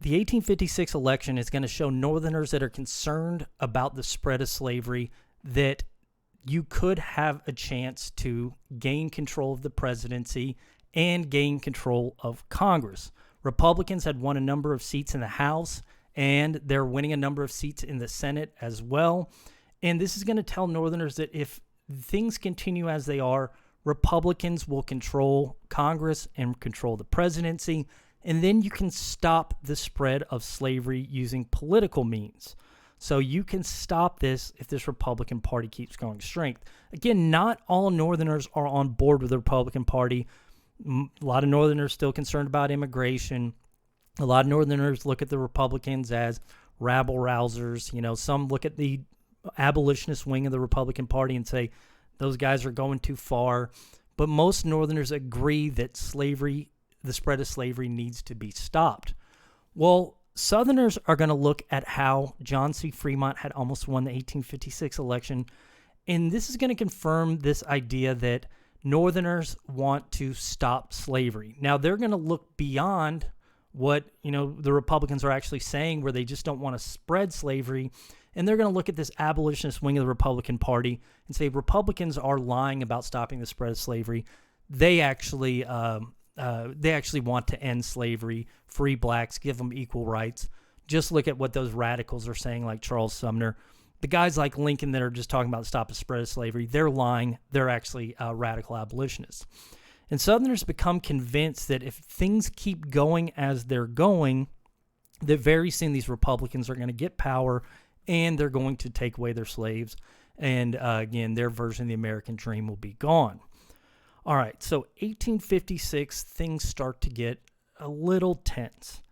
the 1856 election is going to show Northerners that are concerned about the spread of slavery that you could have a chance to gain control of the presidency and gain control of Congress. Republicans had won a number of seats in the House, and they're winning a number of seats in the Senate as well. And this is going to tell Northerners that if things continue as they are, Republicans will control Congress and control the presidency, and then you can stop the spread of slavery using political means. So you can stop this if this Republican Party keeps going strength. Again, not all Northerners are on board with the Republican Party. A lot of Northerners still concerned about immigration. A lot of Northerners look at the Republicans as rabble-rousers. You know, some look at the abolitionist wing of the Republican Party and say, those guys are going too far. But most Northerners agree that slavery, the spread of slavery, needs to be stopped. Well, Southerners are going to look at how John C. Fremont had almost won the 1856 election, and this is going to confirm this idea that Northerners want to stop slavery. Now, they're going to look beyond what, the Republicans are actually saying, where they just don't want to spread slavery, and they're going to look at this abolitionist wing of the Republican Party and say Republicans are lying about stopping the spread of slavery. They actually want to end slavery, free blacks, give them equal rights. Just look at what those radicals are saying, like Charles Sumner. The guys like Lincoln that are just talking about stop the spread of slavery, they're lying. They're actually radical abolitionists. And Southerners become convinced that if things keep going as they're going, that very soon these Republicans are going to get power and they're going to take away their slaves. And again, their version of the American dream will be gone. All right, so 1856, things start to get a little tense.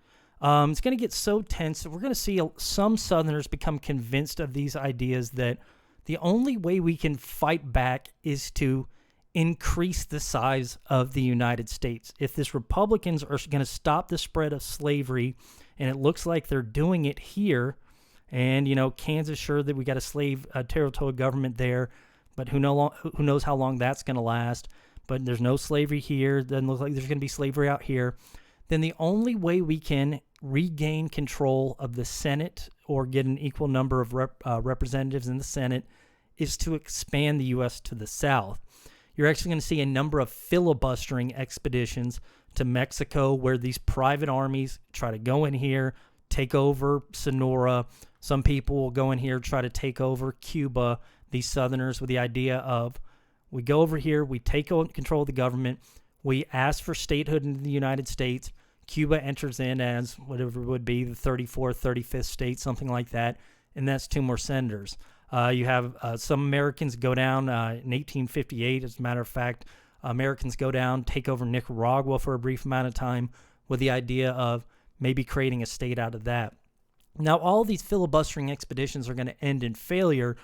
It's going to get so tense that we're going to see some Southerners become convinced of these ideas that the only way we can fight back is to increase the size of the United States. If this Republicans are going to stop the spread of slavery, and it looks like they're doing it here, and, Kansas, sure that we got a territorial government there, but who knows how long that's going to last. But there's no slavery here. Doesn't look like there's going to be slavery out here. Then the only way we can regain control of the Senate or get an equal number of representatives in the Senate is to expand the U.S. to the south. You're actually going to see a number of filibustering expeditions to Mexico where these private armies try to go in here, take over Sonora. Some people will go in here, try to take over Cuba, these Southerners, with the idea of, we go over here, we take control of the government, we ask for statehood in the United States. Cuba enters in as whatever it would be, the 34th, 35th state, something like that, and that's 2 more senators. You have some Americans go down in 1858, as a matter of fact. Americans go down, take over Nicaragua for a brief amount of time with the idea of maybe creating a state out of that. Now, all these filibustering expeditions are going to end in failure,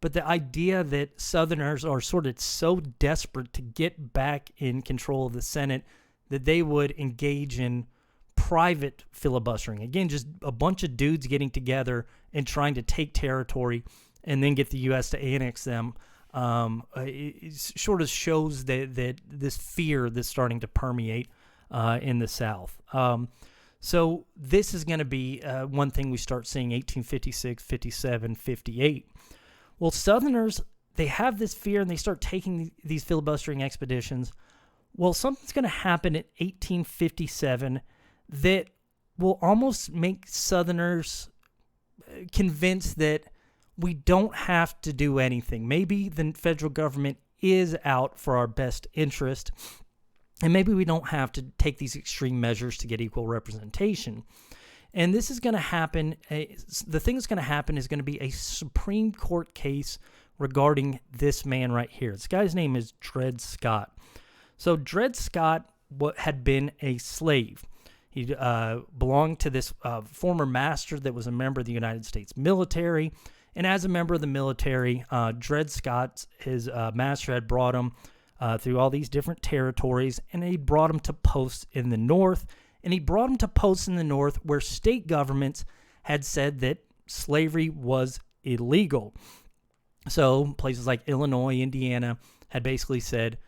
but the idea that Southerners are sort of so desperate to get back in control of the Senate that they would engage in private filibustering. Again, just a bunch of dudes getting together and trying to take territory and then get the U.S. to annex them. It sort of shows that this fear that's starting to permeate in the South. So this is going to be one thing we start seeing 1856, 57, 58. Well, Southerners, they have this fear and they start taking these filibustering expeditions. Well, something's going to happen in 1857 that will almost make Southerners convinced that we don't have to do anything. Maybe the federal government is out for our best interest, and maybe we don't have to take these extreme measures to get equal representation. And this is going to happen. The thing that's going to happen is going to be a Supreme Court case regarding this man right here. This guy's name is Dred Scott. So Dred Scott had been a slave. He belonged to this former master that was a member of the United States military. And as a member of the military, Dred Scott, his master, had brought him through all these different territories, and he brought him to posts in the North. And he brought him to posts in the North where state governments had said that slavery was illegal. So places like Illinois, Indiana had basically said,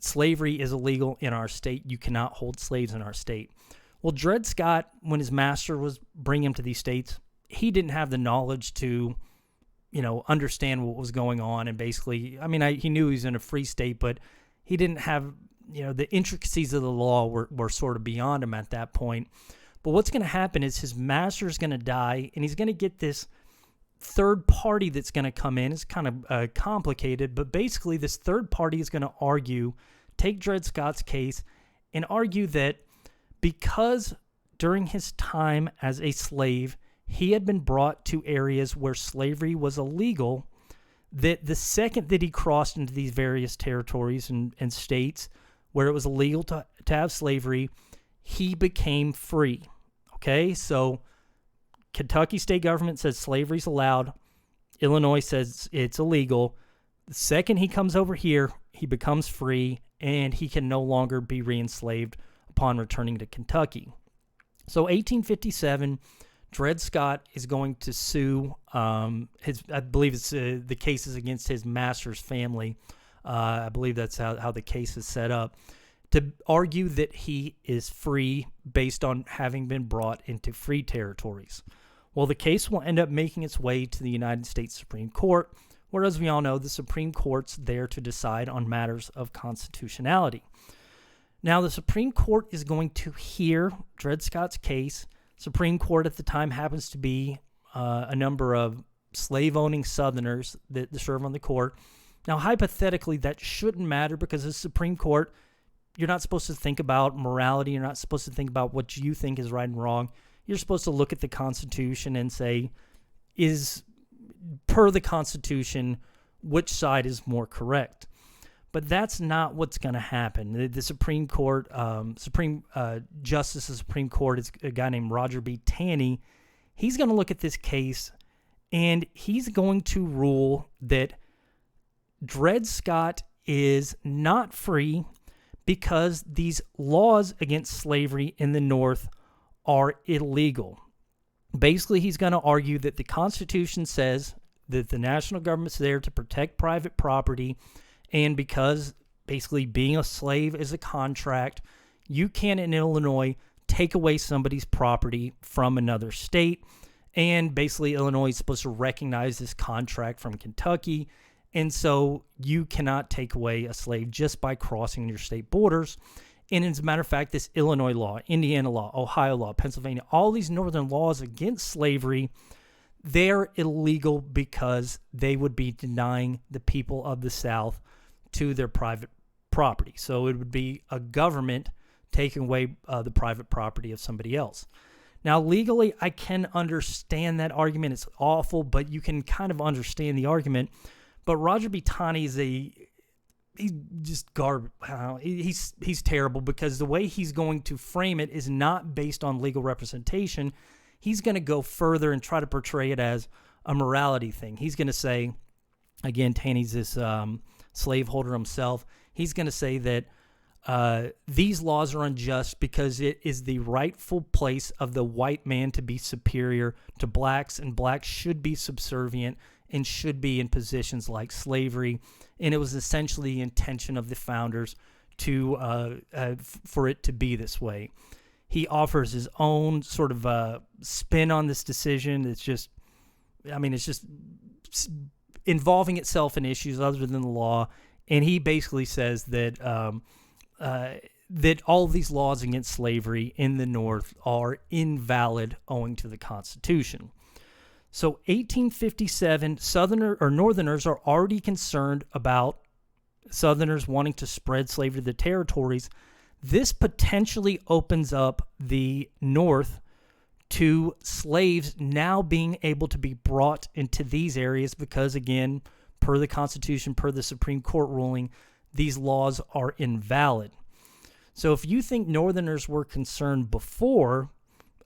slavery is illegal in our state. You cannot hold slaves in our state. Well, Dred Scott, when his master was bringing him to these states, he didn't have the knowledge to, understand what was going on. And basically, he knew he was in a free state, but he didn't have, the intricacies of the law were sort of beyond him at that point. But what's going to happen is his master is going to die, and he's going to get this third party that's going to come in. It's kind of complicated, but basically this third party is going to take Dred Scott's case and argue that because during his time as a slave, he had been brought to areas where slavery was illegal, that the second that he crossed into these various territories and states where it was illegal to have slavery, he became free. Okay, so Kentucky state government says slavery's allowed. Illinois says it's illegal. The second he comes over here, he becomes free, and he can no longer be re-enslaved upon returning to Kentucky. So 1857, Dred Scott is going to sue I believe it's the case is against his master's family. I believe that's how the case is set up, to argue that he is free based on having been brought into free territories. Well, the case will end up making its way to the United States Supreme Court, where, as we all know, the Supreme Court's there to decide on matters of constitutionality. Now, the Supreme Court is going to hear Dred Scott's case. Supreme Court at the time happens to be a number of slave-owning Southerners that serve on the court. Now, hypothetically, that shouldn't matter because the Supreme Court, you're not supposed to think about morality. You're not supposed to think about what you think is right and wrong. You're supposed to look at the Constitution and say, is, per the Constitution, which side is more correct? But that's not what's going to happen. The Supreme Court, Justice of the Supreme Court is a guy named Roger B. Taney. He's going to look at this case, and he's going to rule that Dred Scott is not free because these laws against slavery in the North are illegal. Basically, he's going to argue that the Constitution says that the national government's there to protect private property, and because basically being a slave is a contract, you can in Illinois take away somebody's property from another state, and basically Illinois is supposed to recognize this contract from Kentucky, and so you cannot take away a slave just by crossing your state borders. And as a matter of fact, this Illinois law, Indiana law, Ohio law, Pennsylvania, all these northern laws against slavery, they're illegal because they would be denying the people of the South to their private property. So it would be a government taking away the private property of somebody else. Now, legally, I can understand that argument. It's awful, but you can kind of understand the argument. But Roger B. Taney is he's just garbage. He's terrible because the way he's going to frame it is not based on legal representation. He's going to go further and try to portray it as a morality thing. He's going to say, again, Taney's this slaveholder himself. He's going to say that these laws are unjust because it is the rightful place of the white man to be superior to blacks, and blacks should be subservient and should be in positions like slavery. And it was essentially the intention of the founders for it to be this way. He offers his own sort of spin on this decision. It's just involving itself in issues other than the law. And he basically says that that all of these laws against slavery in the North are invalid owing to the Constitution. So 1857, Northerners are already concerned about Southerners wanting to spread slavery to the territories. This potentially opens up the North to slaves now being able to be brought into these areas because, again, per the Constitution, per the Supreme Court ruling, these laws are invalid. So if you think Northerners were concerned before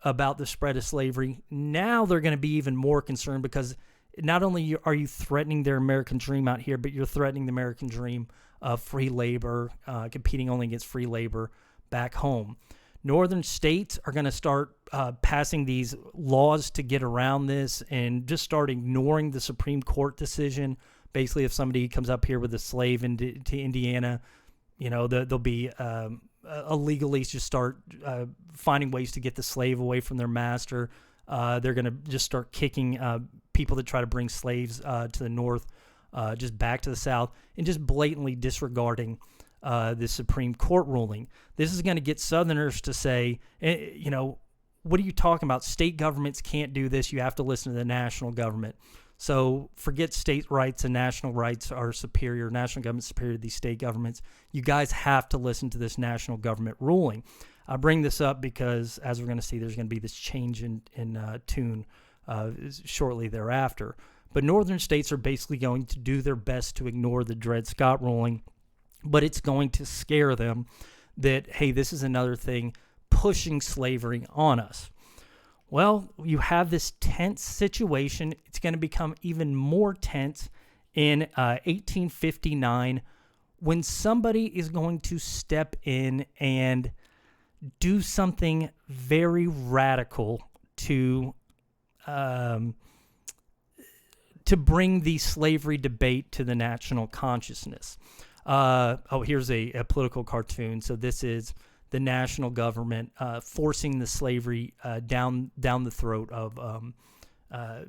about the spread of slavery, now they're going to be even more concerned because not only are you threatening their American dream out here, but you're threatening the American dream of free labor, competing only against free labor back home. Northern states are going to start passing these laws to get around this and just start ignoring the Supreme Court decision. Basically, if somebody comes up here with a slave into Indiana, there'll be illegally just start finding ways to get the slave away from their master. They're going to just start kicking people that try to bring slaves to the north, just back to the south, and just blatantly disregarding the Supreme Court ruling. This is going to get Southerners to say, what are you talking about? State governments can't do this. You have to listen to the national government. So forget state rights and national rights are superior. National government's superior to these state governments. You guys have to listen to this national government ruling. I bring this up because, as we're going to see, there's going to be this change in tune shortly thereafter. But northern states are basically going to do their best to ignore the Dred Scott ruling, but it's going to scare them that, hey, this is another thing pushing slavery on us. Well, you have this tense situation. It's going to become even more tense in 1859 when somebody is going to step in and do something very radical to bring the slavery debate to the national consciousness. Here's a political cartoon. So this is the national government forcing the slavery down the throat of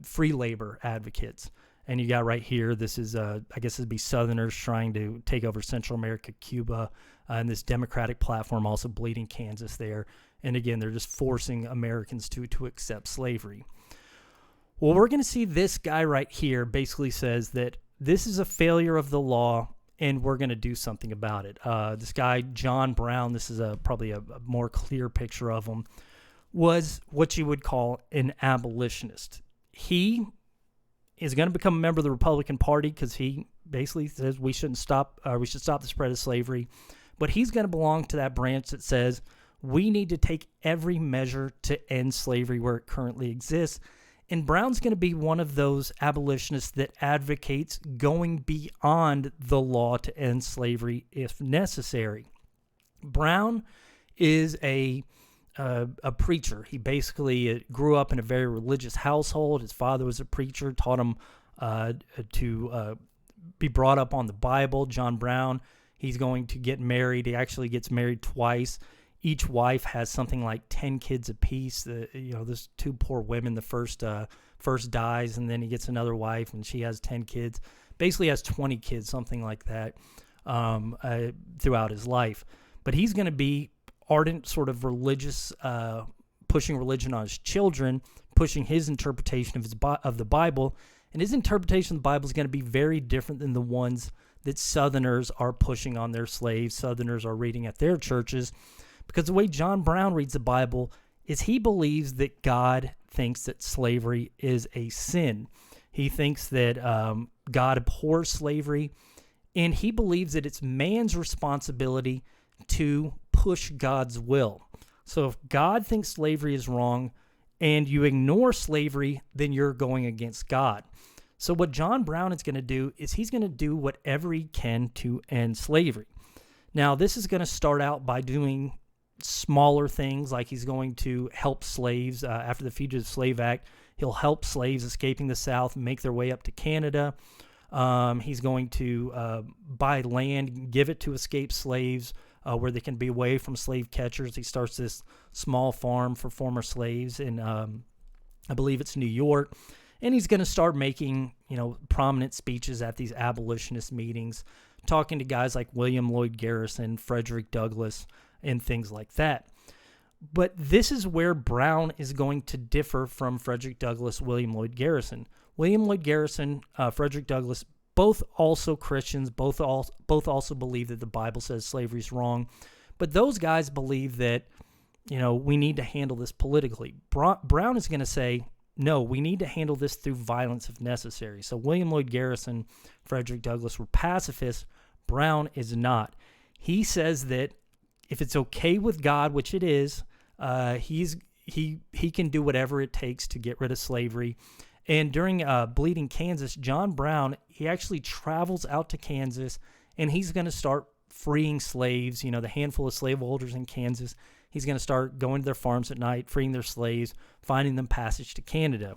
free labor advocates. And you got right here, this is, I guess it'd be Southerners trying to take over Central America, Cuba, and this Democratic platform also bleeding Kansas there. And again, they're just forcing Americans to accept slavery. Well, we're going to see this guy right here basically says that this is a failure of the law, and we're going to do something about it. This guy, John Brown, this is probably a more clear picture of him, was what you would call an abolitionist. He is going to become a member of the Republican Party because he basically says we should stop the spread of slavery. But he's going to belong to that branch that says we need to take every measure to end slavery where it currently exists. And Brown's going to be one of those abolitionists that advocates going beyond the law to end slavery if necessary. Brown is a preacher. He basically grew up in a very religious household. His father was a preacher, taught him to be brought up on the Bible. John Brown, he's going to get married. He actually gets married twice. Each wife has something like 10 kids apiece. There's two poor women. The first dies, and then he gets another wife, and she has 10 kids. Basically has 20 kids, something like that, throughout his life. But he's going to be ardent, sort of religious, pushing religion on his children, pushing his interpretation of the Bible. And his interpretation of the Bible is going to be very different than the ones that Southerners are pushing on their slaves, Southerners are reading at their churches. Because the way John Brown reads the Bible is he believes that God thinks that slavery is a sin. He thinks that God abhors slavery, and he believes that it's man's responsibility to push God's will. So if God thinks slavery is wrong and you ignore slavery, then you're going against God. So what John Brown is going to do is he's going to do whatever he can to end slavery. Now, this is going to start out by doing smaller things, like he's going to help slaves after the Fugitive Slave Act. He'll help slaves escaping the South make their way up to Canada. He's going to buy land, give it to escaped slaves where they can be away from slave catchers. He starts this small farm for former slaves in, I believe it's New York. And he's going to start making, prominent speeches at these abolitionist meetings, talking to guys like William Lloyd Garrison, Frederick Douglass, and things like that. But this is where Brown is going to differ from Frederick Douglass, William Lloyd Garrison. William Lloyd Garrison, Frederick Douglass, both also Christians, both also believe that the Bible says slavery is wrong. But those guys believe that, we need to handle this politically. Brown is going to say, no, we need to handle this through violence if necessary. So William Lloyd Garrison, Frederick Douglass were pacifists. Brown is not. He says that if it's okay with God, which it is, he can do whatever it takes to get rid of slavery. And during Bleeding Kansas, John Brown, he actually travels out to Kansas, and he's going to start freeing slaves, the handful of slaveholders in Kansas. He's going to start going to their farms at night, freeing their slaves, finding them passage to Canada.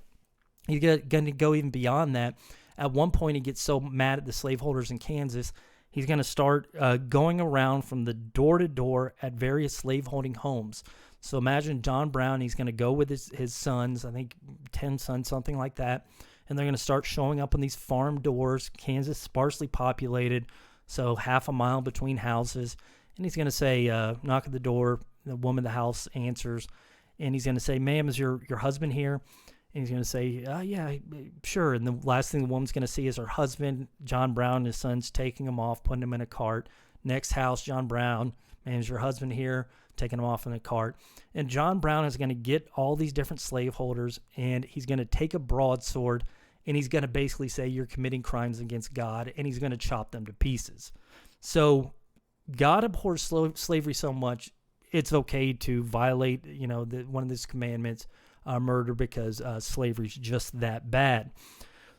He's going to go even beyond that. At one point, he gets so mad at the slaveholders in Kansas, He's going to start going around from the door to door at various slaveholding homes. So imagine John Brown, he's going to go with his sons, I think 10 sons, something like that, and they're going to start showing up on these farm doors, Kansas, sparsely populated, so half a mile between houses, and he's going to say, knock at the door, the woman in the house answers, and he's going to say, ma'am, is your husband here? And he's going to say, yeah, sure. And the last thing the woman's going to see is her husband, John Brown, and his sons taking him off, putting him in a cart. Next house, John Brown, man, is your husband here? Taking him off in a cart. And John Brown is going to get all these different slaveholders, and he's going to take a broadsword, and he's going to basically say, you're committing crimes against God, and he's going to chop them to pieces. So God abhors slavery so much, it's okay to violate, one of his commandments, murder, because slavery is just that bad.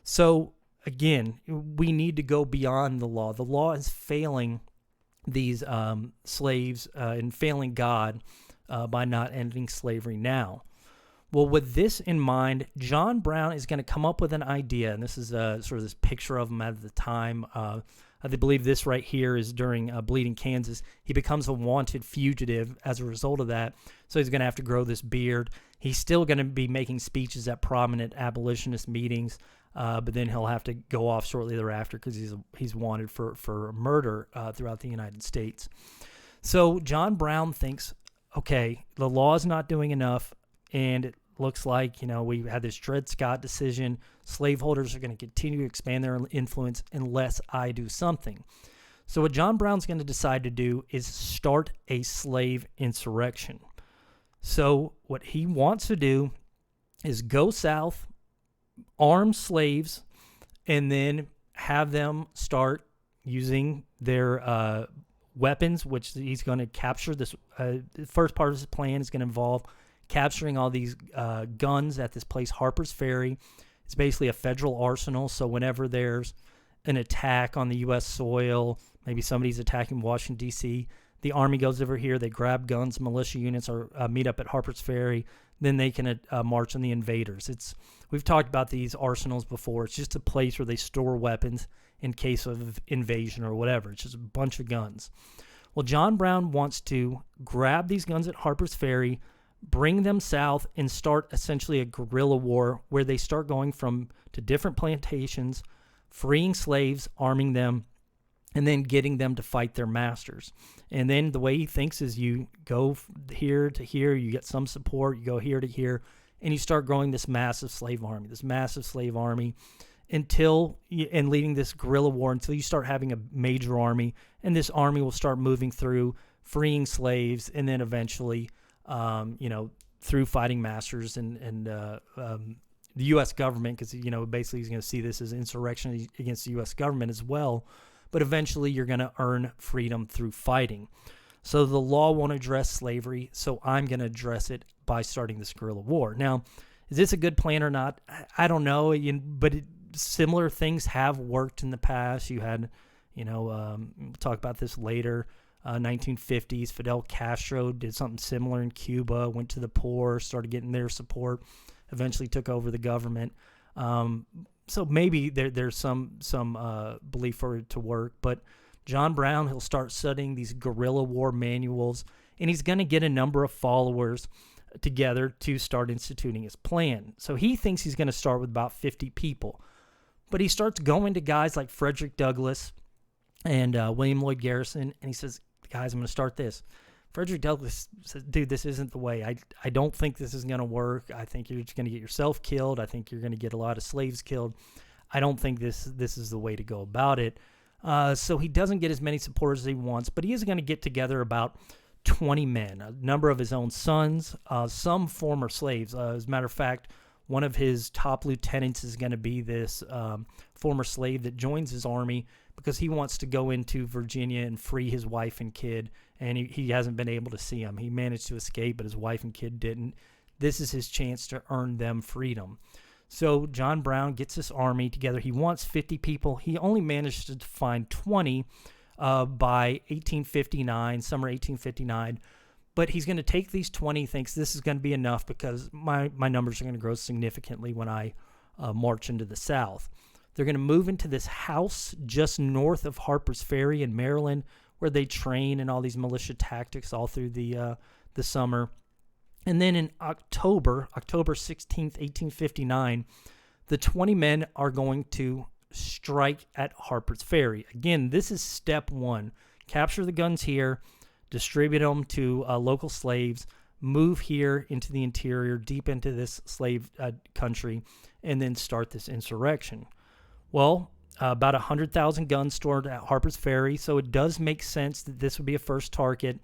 So again, we need to go beyond the law. The law is failing these slaves and failing God by not ending slavery now. Well, with this in mind, John Brown is going to come up with an idea, and this is sort of this picture of him at the time. I believe this right here is during Bleeding Kansas. He becomes a wanted fugitive as a result of that, so he's going to have to grow this beard. He's still going to be making speeches at prominent abolitionist meetings, but then he'll have to go off shortly thereafter because he's wanted for murder throughout the United States. So John Brown thinks, okay, the law is not doing enough, and it looks like, we had this Dred Scott decision. Slaveholders are going to continue to expand their influence unless I do something. So what John Brown's going to decide to do is start a slave insurrection. So what he wants to do is go south, arm slaves, and then have them start using their weapons, which he's going to capture. This the first part of his plan is going to involve capturing all these guns at this place, Harpers Ferry. It's basically a federal arsenal, so whenever there's an attack on the U.S. soil, maybe somebody's attacking Washington, D.C., the Army goes over here, they grab guns, militia units or meet up at Harpers Ferry, then they can march on the invaders. We've talked about these arsenals before. It's just a place where they store weapons in case of invasion or whatever. It's just a bunch of guns. Well, John Brown wants to grab these guns at Harpers Ferry, bring them south, and start essentially a guerrilla war where they start going to different plantations, freeing slaves, arming them, and then getting them to fight their masters. And then the way he thinks is you go here to here, you get some support, you go here to here, and you start growing this massive slave army and leading this guerrilla war until you start having a major army, and this army will start moving through, freeing slaves, and then eventually through fighting masters and the U.S. government, because, basically he's going to see this as insurrection against the U.S. government as well. But eventually you're going to earn freedom through fighting. So the law won't address slavery, so I'm going to address it by starting this guerrilla war. Now, is this a good plan or not? I don't know, but similar things have worked in the past. You had, we'll talk about this later, 1950s, Fidel Castro did something similar in Cuba, went to the poor, started getting their support, eventually took over the government. So maybe there's some belief for it to work, but John Brown, he'll start studying these guerrilla war manuals, and he's going to get a number of followers together to start instituting his plan. So he thinks he's going to start with about 50 people, but he starts going to guys like Frederick Douglass and William Lloyd Garrison, and he says, guys, I'm going to start this. Frederick Douglass says, dude, this isn't the way. I don't think this is going to work. I think you're just going to get yourself killed. I think you're going to get a lot of slaves killed. I don't think this is the way to go about it. So he doesn't get as many supporters as he wants, but he is going to get together about 20 men, a number of his own sons, some former slaves. As a matter of fact, one of his top lieutenants is going to be this former slave that joins his army because he wants to go into Virginia and free his wife and kid, and he hasn't been able to see them. He managed to escape, but his wife and kid didn't. This is his chance to earn them freedom. So John Brown gets this army together. He wants 50 people. He only managed to find 20 by 1859, summer 1859. But he's going to take these 20, thinks this is going to be enough because my numbers are going to grow significantly when I march into the South. They're going to move into this house just north of Harpers Ferry in Maryland, where they train and all these militia tactics all through the summer. And then in October 16th, 1859, the 20 men are going to strike at Harpers Ferry. Again, this is step one. Capture the guns here, distribute them to local slaves, move here into the interior, deep into this slave country, and then start this insurrection. Well, about 100,000 guns stored at Harpers Ferry, so it does make sense that this would be a first target.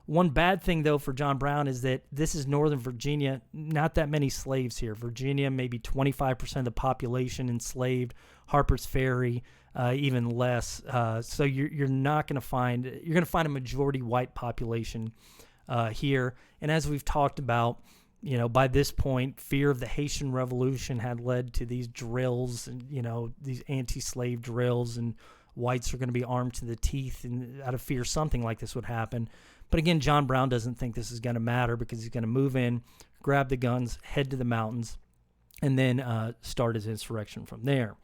One bad thing, though, for John Brown is that this is Northern Virginia, not that many slaves here. Virginia, maybe 25% of the population enslaved. Harpers Ferry, even less. So you're not going to find, you're going to find a majority white population here. And as we've talked about, you know, by this point, fear of the Haitian Revolution had led to these drills, and, you know, these anti-slave drills, and whites are going to be armed to the teeth, and out of fear something like this would happen. But again, John Brown doesn't think this is going to matter, because he's going to move in, grab the guns, head to the mountains, and then start his insurrection from there.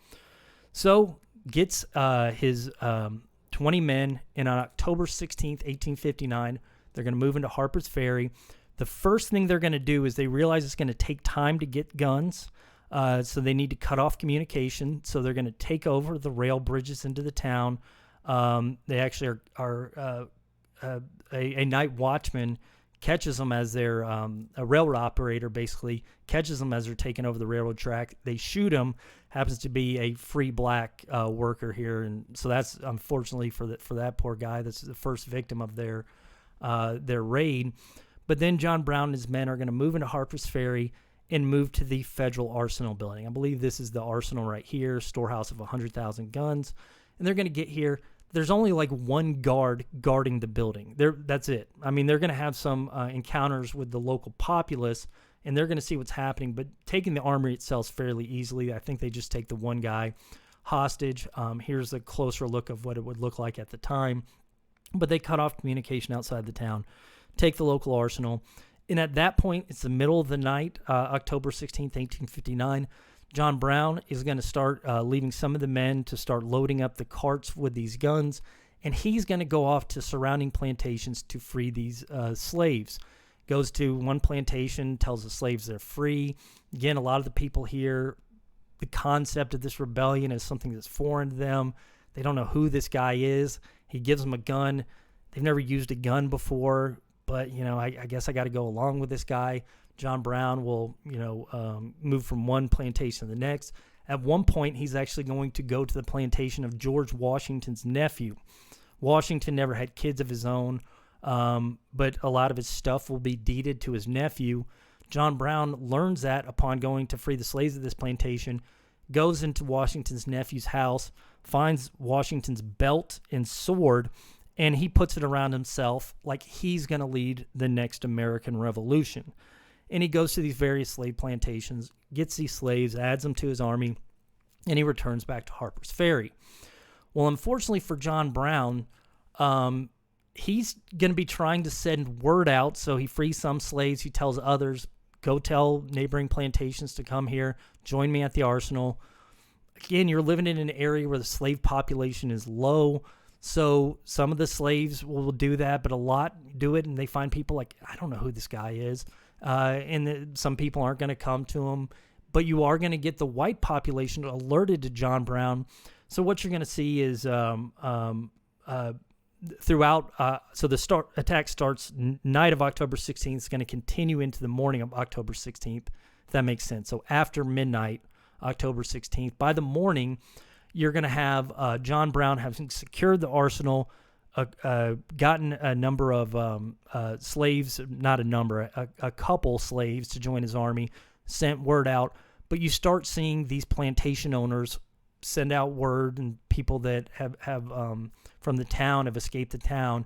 So gets his 20 men, and on October 16th, 1859, they're going to move into Harpers Ferry. The first thing they're going to do is they realize it's going to take time to get guns, so they need to cut off communication. So they're going to take over the rail bridges into the town. They actually are a night watchman catches them as they're a railroad operator basically catches them as they're taking over the railroad track. They shoot him. Happens to be a free black worker here, and so that's unfortunately for that poor guy. That's the first victim of their raid. But then John Brown and his men are going to move into Harpers Ferry and move to the Federal Arsenal building. I believe this is the arsenal right here, storehouse of 100,000 guns. And they're going to get here. There's only like one guard guarding the building. That's it. I mean, they're going to have some encounters with the local populace, and they're going to see what's happening. But taking the armory itself fairly easily. I think they just take the one guy hostage. Here's a closer look of what it would look like at the time. But they cut off communication outside the town, take the local arsenal. And at that point, it's the middle of the night, October 16th, 1859. John Brown is going to start leaving some of the men to start loading up the carts with these guns, and he's going to go off to surrounding plantations to free these slaves. Goes to one plantation, tells the slaves they're free. Again, a lot of the people here, the concept of this rebellion is something that's foreign to them. They don't know who this guy is. He gives them a gun. They've never used a gun before, but, you know, I guess I got to go along with this guy. John Brown will, move from one plantation to the next. At one point, he's actually going to go to the plantation of George Washington's nephew. Washington never had kids of his own, but a lot of his stuff will be deeded to his nephew. John Brown learns that upon going to free the slaves of this plantation, goes into Washington's nephew's house, finds Washington's belt and sword, and he puts it around himself like he's going to lead the next American Revolution. And he goes to these various slave plantations, gets these slaves, adds them to his army, and he returns back to Harpers Ferry. Well, unfortunately for John Brown, he's going to be trying to send word out. So he frees some slaves. He tells others, go tell neighboring plantations to come here, join me at the arsenal. Again, you're living in an area where the slave population is low. So some of the slaves will do that, but a lot do it, and they find people like, I don't know who this guy is. Some people aren't going to come to him, but you are going to get the white population alerted to John Brown. So what you're going to see is throughout. So the attack starts night of October 16th. It's going to continue into the morning of October 16th, if that makes sense. So after midnight, October 16th, by the morning, you're going to have John Brown having secured the arsenal. Gotten a number of slaves, not a number, a couple slaves to join his army, sent word out. But you start seeing these plantation owners send out word, and people that have from the town have escaped the town,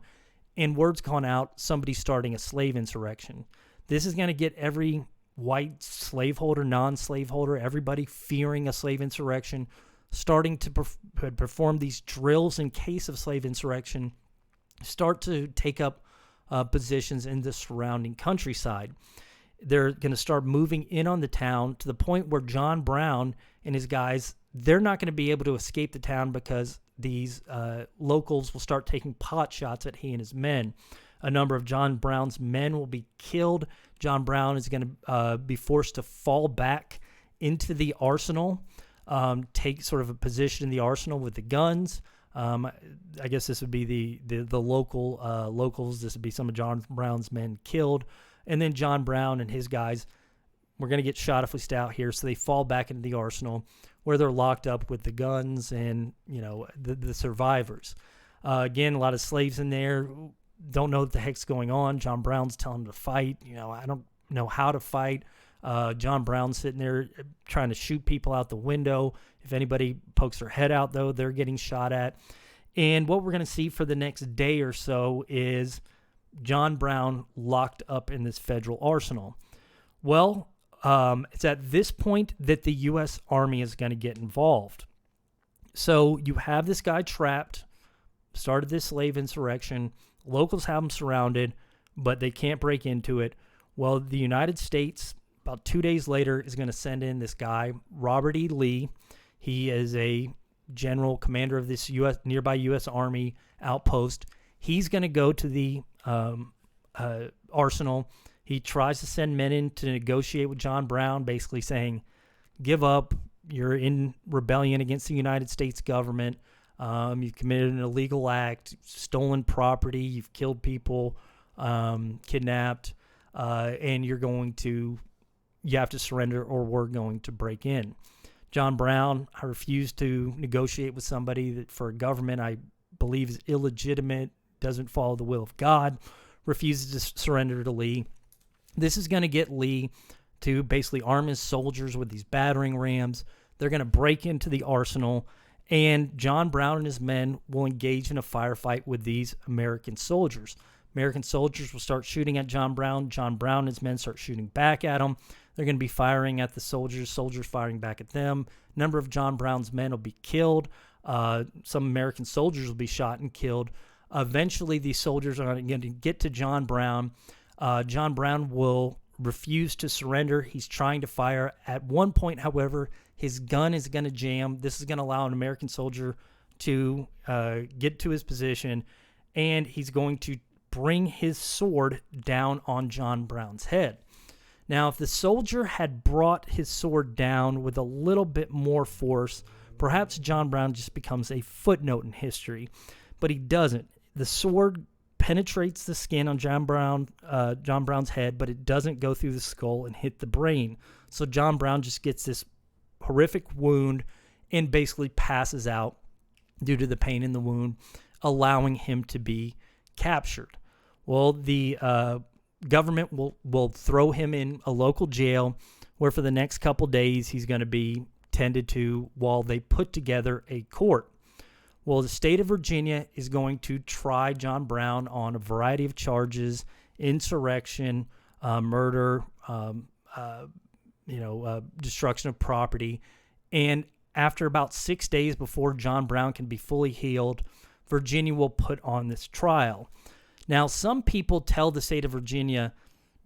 and word's gone out, somebody's starting a slave insurrection. This is going to get every white slaveholder, non-slaveholder, everybody fearing a slave insurrection, starting to perform these drills in case of slave insurrection, start to take up positions in the surrounding countryside. They're going to start moving in on the town to the point where John Brown and his guys they're not going to be able to escape the town because these locals will start taking pot shots at he and his men. A number of John Brown's men will be killed. John Brown is going to be forced to fall back into the arsenal, take sort of a position in the arsenal with the guns. I guess this would be the locals. This would be some of John Brown's men killed. And then John Brown and his guys, we're going to get shot if we stay out here. So they fall back into the arsenal where they're locked up with the guns and, the survivors. Again, a lot of slaves in there. Don't know what the heck's going on. John Brown's telling them to fight. I don't know how to fight. John Brown's sitting there trying to shoot people out the window. If anybody pokes their head out, though, they're getting shot at. And what we're going to see for the next day or so is John Brown locked up in this federal arsenal. Well, it's at this point that the U.S. Army is going to get involved. So you have this guy trapped, started this slave insurrection. Locals have him surrounded, but they can't break into it. Well, the United States, about 2 days later, is going to send in this guy, Robert E. Lee. He is a general commander of this nearby U.S. Army outpost. He's going to go to the arsenal. He tries to send men in to negotiate with John Brown, basically saying, give up. You're in rebellion against the United States government. You've committed an illegal act, stolen property, you've killed people, kidnapped, and you have to surrender or we're going to break in. John Brown, I refuse to negotiate with somebody that for a government I believe is illegitimate, doesn't follow the will of God, refuses to surrender to Lee. This is going to get Lee to basically arm his soldiers with these battering rams. They're going to break into the arsenal, and John Brown and his men will engage in a firefight with these American soldiers. American soldiers will start shooting at John Brown. John Brown and his men start shooting back at him. They're going to be firing at the soldiers firing back at them. A number of John Brown's men will be killed. Some American soldiers will be shot and killed. Eventually, these soldiers are going to get to John Brown. John Brown will refuse to surrender. He's trying to fire. At one point, however, his gun is going to jam. This is going to allow an American soldier to get to his position, and he's going to bring his sword down on John Brown's head. Now, if the soldier had brought his sword down with a little bit more force, perhaps John Brown just becomes a footnote in history, but he doesn't. The sword penetrates the skin on John Brown's head, but it doesn't go through the skull and hit the brain. So John Brown just gets this horrific wound and basically passes out due to the pain in the wound, allowing him to be captured. Well, the government will throw him in a local jail where for the next couple days he's going to be tended to while they put together a court. Well, the state of Virginia is going to try John Brown on a variety of charges: insurrection, murder, destruction of property. And after about 6 days before John Brown can be fully healed, Virginia will put on this trial. Now, some people tell the state of Virginia,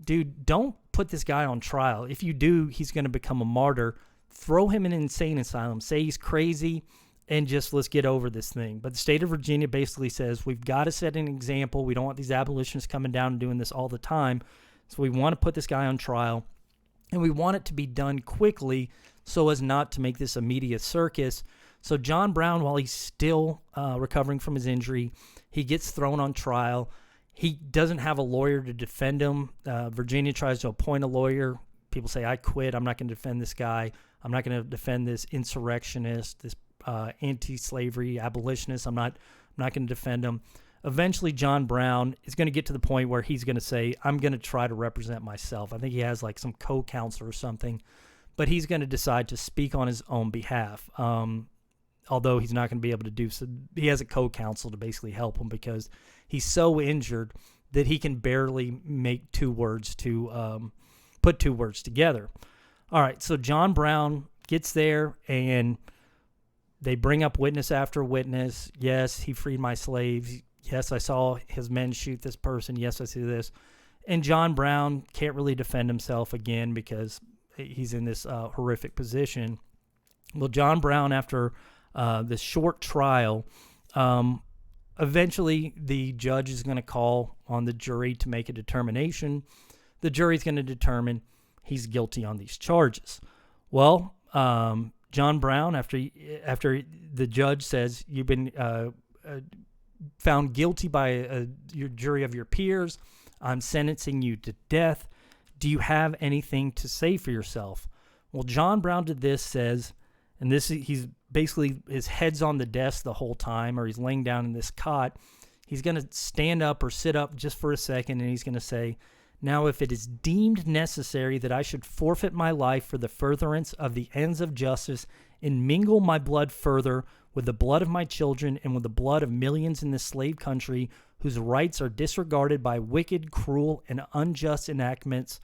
dude, don't put this guy on trial. If you do, he's going to become a martyr. Throw him in an insane asylum. Say he's crazy and just let's get over this thing. But the state of Virginia basically says we've got to set an example. We don't want these abolitionists coming down and doing this all the time. So we want to put this guy on trial, and we want it to be done quickly so as not to make this a media circus. So John Brown, while he's still recovering from his injury, he gets thrown on trial. He doesn't have a lawyer to defend him. Virginia tries to appoint a lawyer. People say, I quit. I'm not going to defend this guy. I'm not going to defend this insurrectionist, this anti-slavery abolitionist. I'm not going to defend him. Eventually, John Brown is going to get to the point where he's going to say, I'm going to try to represent myself. I think he has like some co-counsel or something, but he's going to decide to speak on his own behalf. Although he's not going to be able to do so. He has a co-counsel to basically help him because he's so injured that he can barely make put two words together. All right, so John Brown gets there, and they bring up witness after witness. Yes, he freed my slaves. Yes, I saw his men shoot this person. Yes, I see this. And John Brown can't really defend himself again because he's in this horrific position. Well, John Brown, after this short trial, eventually the judge is going to call on the jury to make a determination. The jury's going to determine he's guilty on these charges. Well, John Brown, after the judge says you've been found guilty by your jury of your peers, I'm sentencing you to death. Do you have anything to say for yourself? Well, John Brown did this, says, and he's basically, his head's on the desk the whole time, or he's laying down in this cot. He's going to stand up or sit up just for a second, and he's going to say, now, if it is deemed necessary that I should forfeit my life for the furtherance of the ends of justice and mingle my blood further with the blood of my children and with the blood of millions in this slave country whose rights are disregarded by wicked, cruel, and unjust enactments,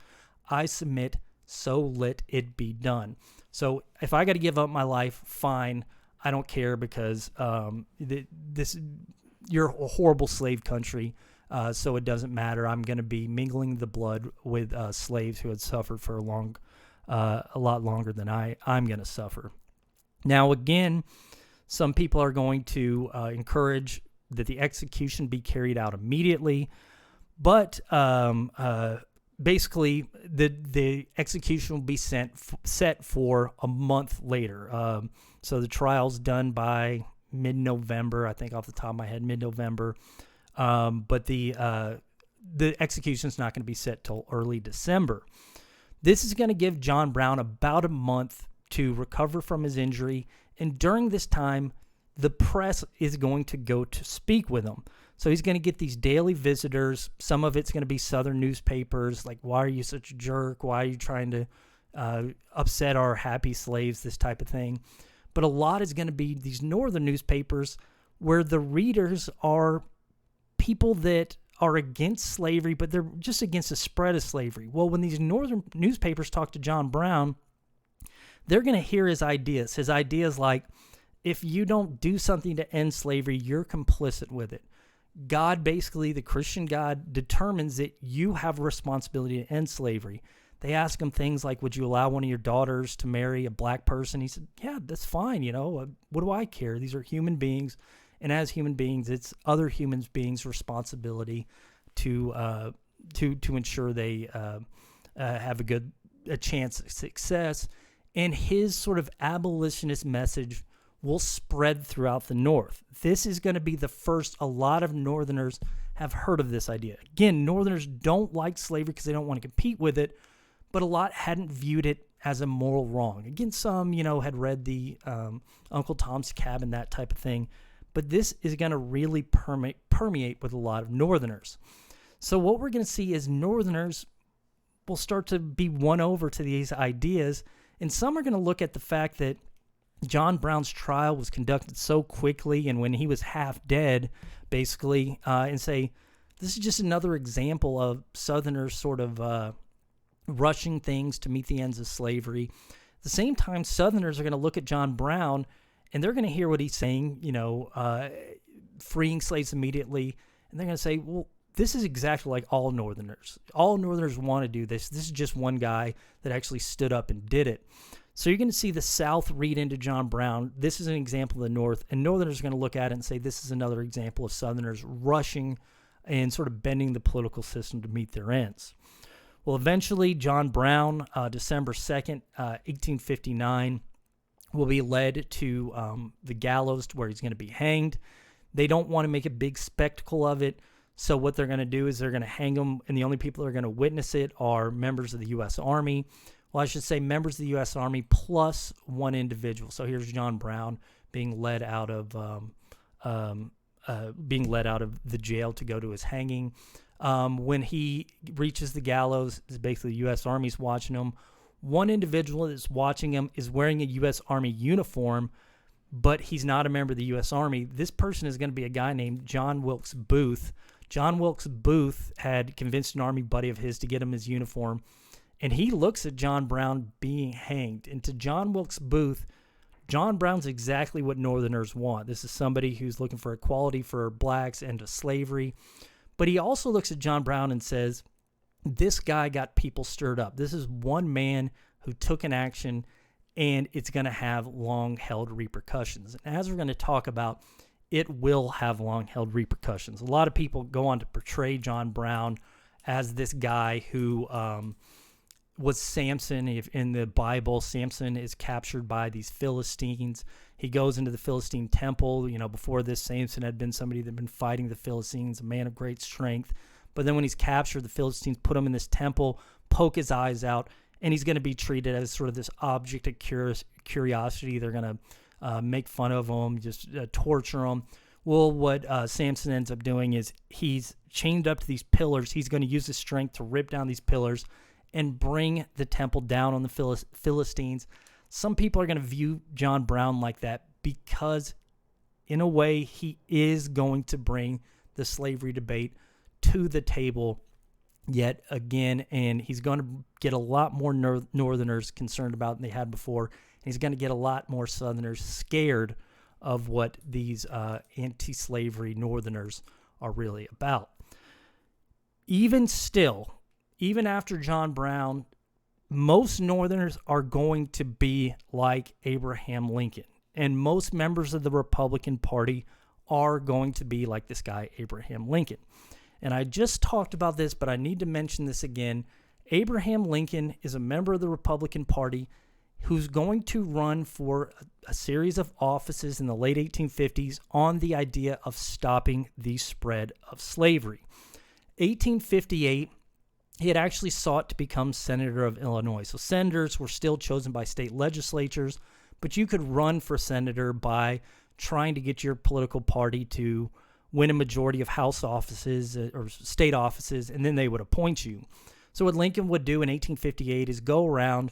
I submit, so let it be done. So if I got to give up my life, fine. I don't care, because you're a horrible slave country. So it doesn't matter. I'm going to be mingling the blood with slaves who had suffered for a lot longer than I'm going to suffer. Now, again, some people are going to encourage that the execution be carried out immediately, but basically the execution will be set for a month later. So the trial's done by mid-November, I think off the top of my head, mid-November. But the execution's not going to be set till early December. This is going to give John Brown about a month to recover from his injury, and during this time, the press is going to go to speak with him. So he's going to get these daily visitors. Some of it's going to be Southern newspapers, like, why are you such a jerk? Why are you trying to upset our happy slaves, this type of thing. But a lot is going to be these Northern newspapers where the readers are people that are against slavery, but they're just against the spread of slavery. Well, when these Northern newspapers talk to John Brown, they're going to hear his ideas. His ideas like, if you don't do something to end slavery, you're complicit with it. God, basically, the Christian God, determines that you have a responsibility to end slavery. They ask him things like, would you allow one of your daughters to marry a black person? He said, yeah, that's fine. What do I care? These are human beings. And as human beings, it's other human beings' responsibility to ensure they have a chance of success. And his sort of abolitionist message will spread throughout the North. This is going to be the first a lot of Northerners have heard of this idea. Again, Northerners don't like slavery because they don't want to compete with it, but a lot hadn't viewed it as a moral wrong. Again, some, had read the Uncle Tom's Cabin, that type of thing. But this is going to really permeate with a lot of Northerners. So what we're going to see is Northerners will start to be won over to these ideas, and some are going to look at the fact that John Brown's trial was conducted so quickly and when he was half dead, basically, and say, this is just another example of Southerners sort of rushing things to meet the ends of slavery. At the same time, Southerners are going to look at John Brown and they're going to hear what he's saying, freeing slaves immediately. And they're going to say, well, this is exactly like all Northerners. All Northerners want to do this. This is just one guy that actually stood up and did it. So you're going to see the South read into John Brown. This is an example of the North. And Northerners are going to look at it and say, this is another example of Southerners rushing and sort of bending the political system to meet their ends. Well, eventually, John Brown, December 2nd, 1859, will be led to the gallows where he's going to be hanged. They don't want to make a big spectacle of it. So what they're going to do is they're going to hang him, and the only people that are going to witness it are members of the U.S. Army. Well, I should say members of the U.S. Army plus one individual. So here's John Brown being led out of the jail to go to his hanging. When he reaches the gallows, it's basically the U.S. Army's watching him. One individual that's watching him is wearing a U.S. Army uniform, but he's not a member of the U.S. Army. This person is going to be a guy named John Wilkes Booth. John Wilkes Booth had convinced an Army buddy of his to get him his uniform, and he looks at John Brown being hanged. And to John Wilkes Booth, John Brown's exactly what Northerners want. This is somebody who's looking for equality for blacks and to slavery. But he also looks at John Brown and says, this guy got people stirred up. This is one man who took an action, and it's going to have long-held repercussions. And as we're going to talk about, it will have long-held repercussions. A lot of people go on to portray John Brown as this guy who was Samson. If in the Bible, Samson is captured by these Philistines. He goes into the Philistine temple. Before this, Samson had been somebody that had been fighting the Philistines, a man of great strength. But then when he's captured, the Philistines put him in this temple, poke his eyes out, and he's going to be treated as sort of this object of curiosity. They're going to make fun of him, just torture him. Well, what Samson ends up doing is he's chained up to these pillars. He's going to use his strength to rip down these pillars and bring the temple down on the Philistines. Some people are going to view John Brown like that because, in a way, he is going to bring the slavery debate to the table yet again, and he's going to get a lot more Northerners concerned about than they had before, and he's going to get a lot more Southerners scared of what these anti-slavery Northerners are really about. Even still, even after John Brown, most Northerners are going to be like Abraham Lincoln, and most members of the Republican Party are going to be like this guy, Abraham Lincoln. And I just talked about this, but I need to mention this again. Abraham Lincoln is a member of the Republican Party who's going to run for a series of offices in the late 1850s on the idea of stopping the spread of slavery. 1858, he had actually sought to become senator of Illinois. So senators were still chosen by state legislatures, but you could run for senator by trying to get your political party to win a majority of House offices or state offices, and then they would appoint you. So what Lincoln would do in 1858 is go around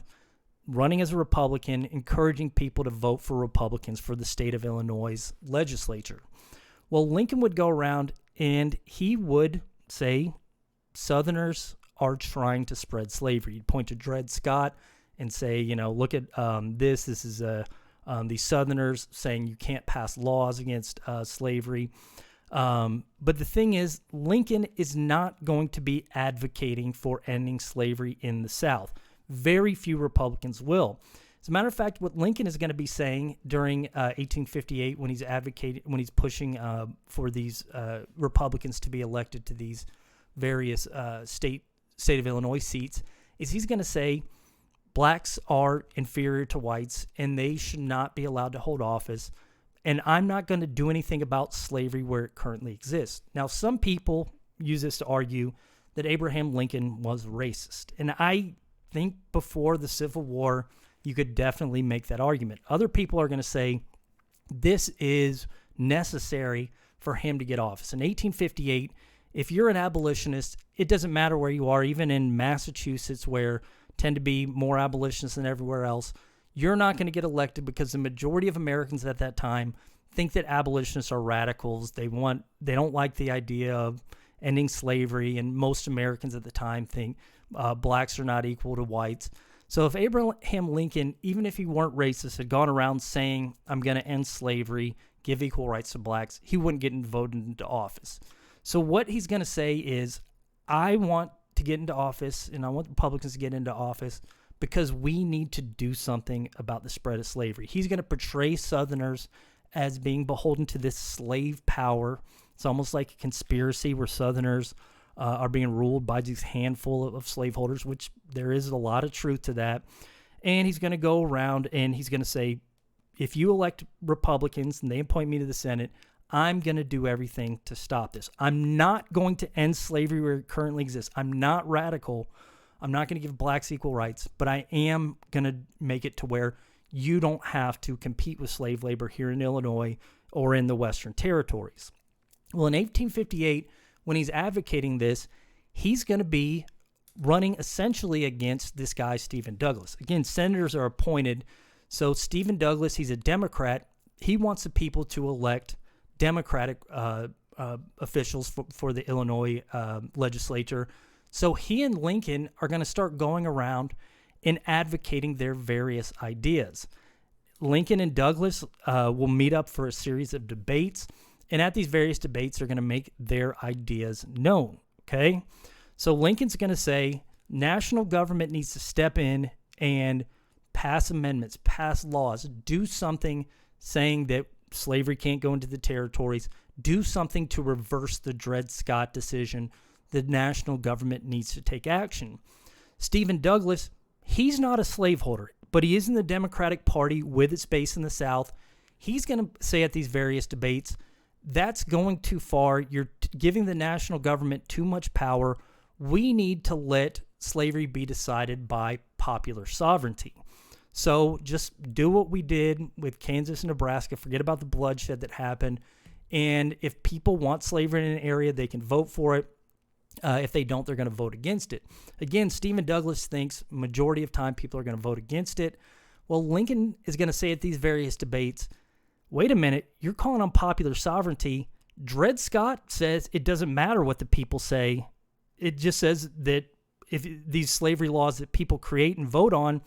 running as a Republican, encouraging people to vote for Republicans for the state of Illinois' legislature. Well, Lincoln would go around and he would say, Southerners are trying to spread slavery. He'd point to Dred Scott and say, look at this. This is these Southerners saying you can't pass laws against slavery. But the thing is, Lincoln is not going to be advocating for ending slavery in the South. Very few Republicans will. As a matter of fact, what Lincoln is going to be saying during 1858 when he's pushing for these Republicans to be elected to these various state of Illinois seats, is he's going to say blacks are inferior to whites and they should not be allowed to hold office. And I'm not going to do anything about slavery where it currently exists. Now, some people use this to argue that Abraham Lincoln was racist. And I think before the Civil War, you could definitely make that argument. Other people are going to say this is necessary for him to get office. In 1858, if you're an abolitionist, it doesn't matter where you are, even in Massachusetts, where tend to be more abolitionists than everywhere else, you're not going to get elected because the majority of Americans at that time think that abolitionists are radicals. They don't like the idea of ending slavery, and most Americans at the time think blacks are not equal to whites. So if Abraham Lincoln, even if he weren't racist, had gone around saying, I'm going to end slavery, give equal rights to blacks, he wouldn't get voted into office. So what he's going to say is, I want to get into office, and I want Republicans to get into office because we need to do something about the spread of slavery. He's going to portray Southerners as being beholden to this slave power. It's almost like a conspiracy where Southerners are being ruled by this handful of slaveholders, which there is a lot of truth to that. And he's going to go around and he's going to say, if you elect Republicans and they appoint me to the Senate, I'm going to do everything to stop this. I'm not going to end slavery where it currently exists. I'm not radical. I'm not going to give blacks equal rights, but I am going to make it to where you don't have to compete with slave labor here in Illinois or in the Western Territories. Well, in 1858, when he's advocating this, he's going to be running essentially against this guy, Stephen Douglas. Again, senators are appointed. So Stephen Douglas, he's a Democrat. He wants the people to elect Democratic officials for the Illinois legislature. So he and Lincoln are going to start going around and advocating their various ideas. Lincoln and Douglas will meet up for a series of debates, and at these various debates, they're going to make their ideas known, okay? So Lincoln's going to say national government needs to step in and pass amendments, pass laws, do something saying that slavery can't go into the territories, do something to reverse the Dred Scott decision. The national government needs to take action. Stephen Douglas, he's not a slaveholder, but he is in the Democratic Party with its base in the South. He's going to say at these various debates, that's going too far. You're giving the national government too much power. We need to let slavery be decided by popular sovereignty. So just do what we did with Kansas and Nebraska. Forget about the bloodshed that happened. And if people want slavery in an area, they can vote for it. If they don't, they're going to vote against it. Again, Stephen Douglas thinks majority of time people are going to vote against it. Well, Lincoln is going to say at these various debates, wait a minute, you're calling on popular sovereignty. Dred Scott says it doesn't matter what the people say. It just says that if these slavery laws that people create and vote on,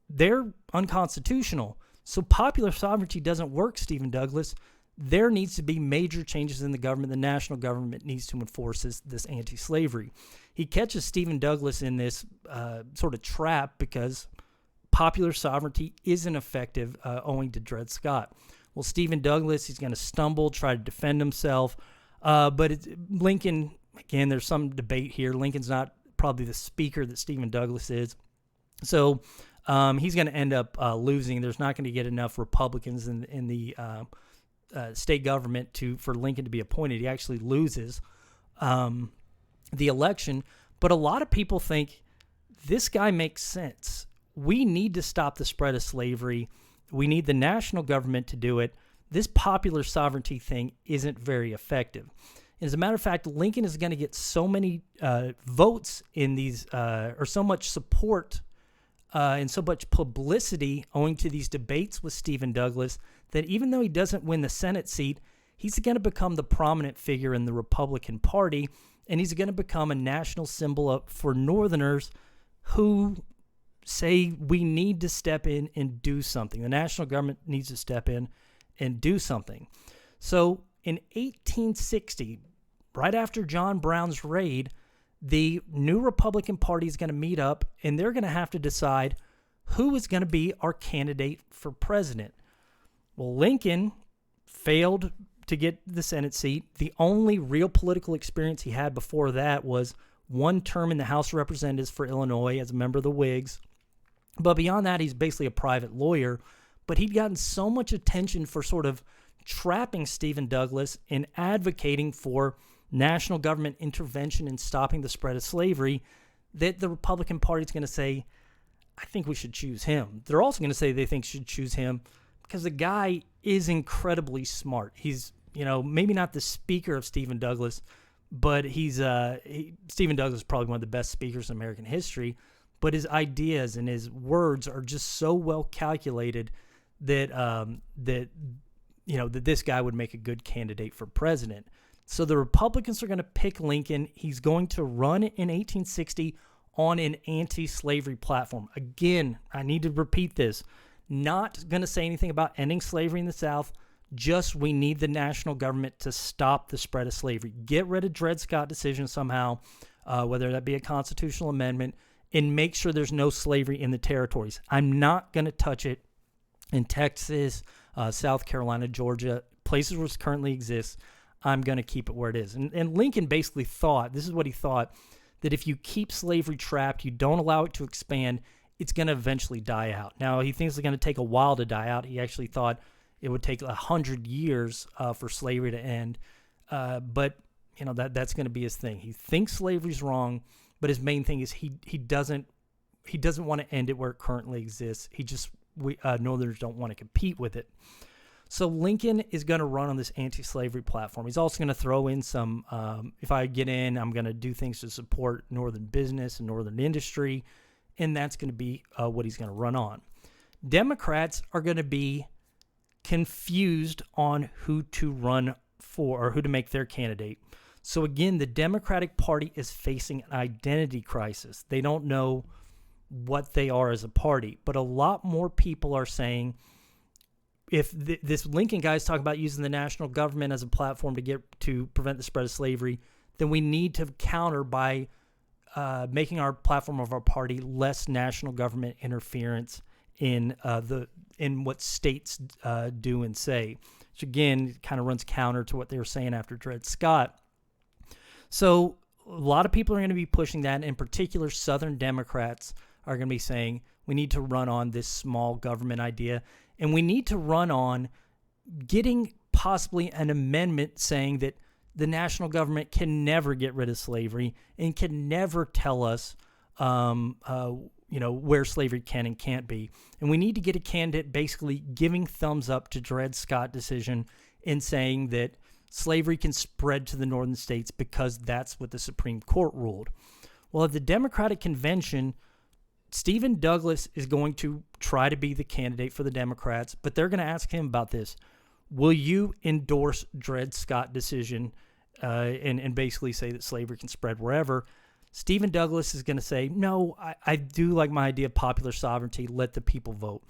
they're unconstitutional. So popular sovereignty doesn't work, Stephen Douglas. There needs to be major changes in the government. The national government needs to enforce this anti-slavery. He catches Stephen Douglas in this sort of trap because popular sovereignty isn't effective owing to Dred Scott. Well, Stephen Douglas, he's going to stumble, try to defend himself. But Lincoln, again, there's some debate here. Lincoln's not probably the speaker that Stephen Douglas is. So he's going to end up losing. There's not going to get enough Republicans in the state government for Lincoln to be appointed. He actually loses the election. But a lot of people think this guy makes sense. We need to stop the spread of slavery. We need the national government to do it. This popular sovereignty thing isn't very effective. As a matter of fact, Lincoln is going to get so many votes in these, or so much support and so much publicity owing to these debates with Stephen Douglas that even though he doesn't win the Senate seat, he's going to become the prominent figure in the Republican Party, and he's going to become a national symbol for Northerners who say we need to step in and do something. The national government needs to step in and do something. So in 1860, right after John Brown's raid, the new Republican Party is going to meet up, and they're going to have to decide who is going to be our candidate for president. Well, Lincoln failed to get the Senate seat. The only real political experience he had before that was one term in the House of Representatives for Illinois as a member of the Whigs. But beyond that, he's basically a private lawyer. But he'd gotten so much attention for sort of trapping Stephen Douglas and advocating for national government intervention in stopping the spread of slavery that the Republican Party is going to say, I think we should choose him. They're also going to say they think should choose him because the guy is incredibly smart. He's, maybe not the speaker of Stephen Douglas, but Stephen Douglas is probably one of the best speakers in American history. But his ideas and his words are just so well calculated that that this guy would make a good candidate for president. So the Republicans are going to pick Lincoln. He's going to run in 1860 on an anti-slavery platform. Again, I need to repeat this. Not going to say anything about ending slavery in the South. Just we need the national government to stop the spread of slavery. Get rid of Dred Scott decision somehow, whether that be a constitutional amendment, and make sure there's no slavery in the territories. I'm not going to touch it in Texas, South Carolina, Georgia, places where it currently exists. I'm going to keep it where it is. And Lincoln basically thought, this is what he thought, that if you keep slavery trapped, you don't allow it to expand, it's going to eventually die out. Now, he thinks it's going to take a while to die out. He actually thought it would take 100 years for slavery to end. But, that's going to be his thing. He thinks slavery's wrong, but his main thing is he doesn't want to end it where it currently exists. Northerners don't want to compete with it. So Lincoln is going to run on this anti-slavery platform. He's also going to throw in some, if I get in, I'm going to do things to support Northern business and Northern industry, and that's going to be what he's going to run on. Democrats are going to be confused on who to run for or who to make their candidate. So again, the Democratic Party is facing an identity crisis. They don't know what they are as a party, but a lot more people are saying, if this Lincoln guy is talking about using the national government as a platform to prevent the spread of slavery, then we need to counter by making our platform of our party less national government interference in what states do and say, which again kind of runs counter to what they were saying after Dred Scott. So a lot of people are going to be pushing that. In particular, Southern Democrats are going to be saying we need to run on this small government idea, and we need to run on getting possibly an amendment saying that the national government can never get rid of slavery and can never tell us, where slavery can and can't be. And we need to get a candidate basically giving thumbs up to Dred Scott decision and saying that slavery can spread to the northern states because that's what the Supreme Court ruled. Well, at the Democratic Convention, Stephen Douglas is going to try to be the candidate for the Democrats, but they're going to ask him about this. Will you endorse Dred Scott decision and basically say that slavery can spread wherever? Stephen Douglas is going to say, no, I do like my idea of popular sovereignty. Let the people vote.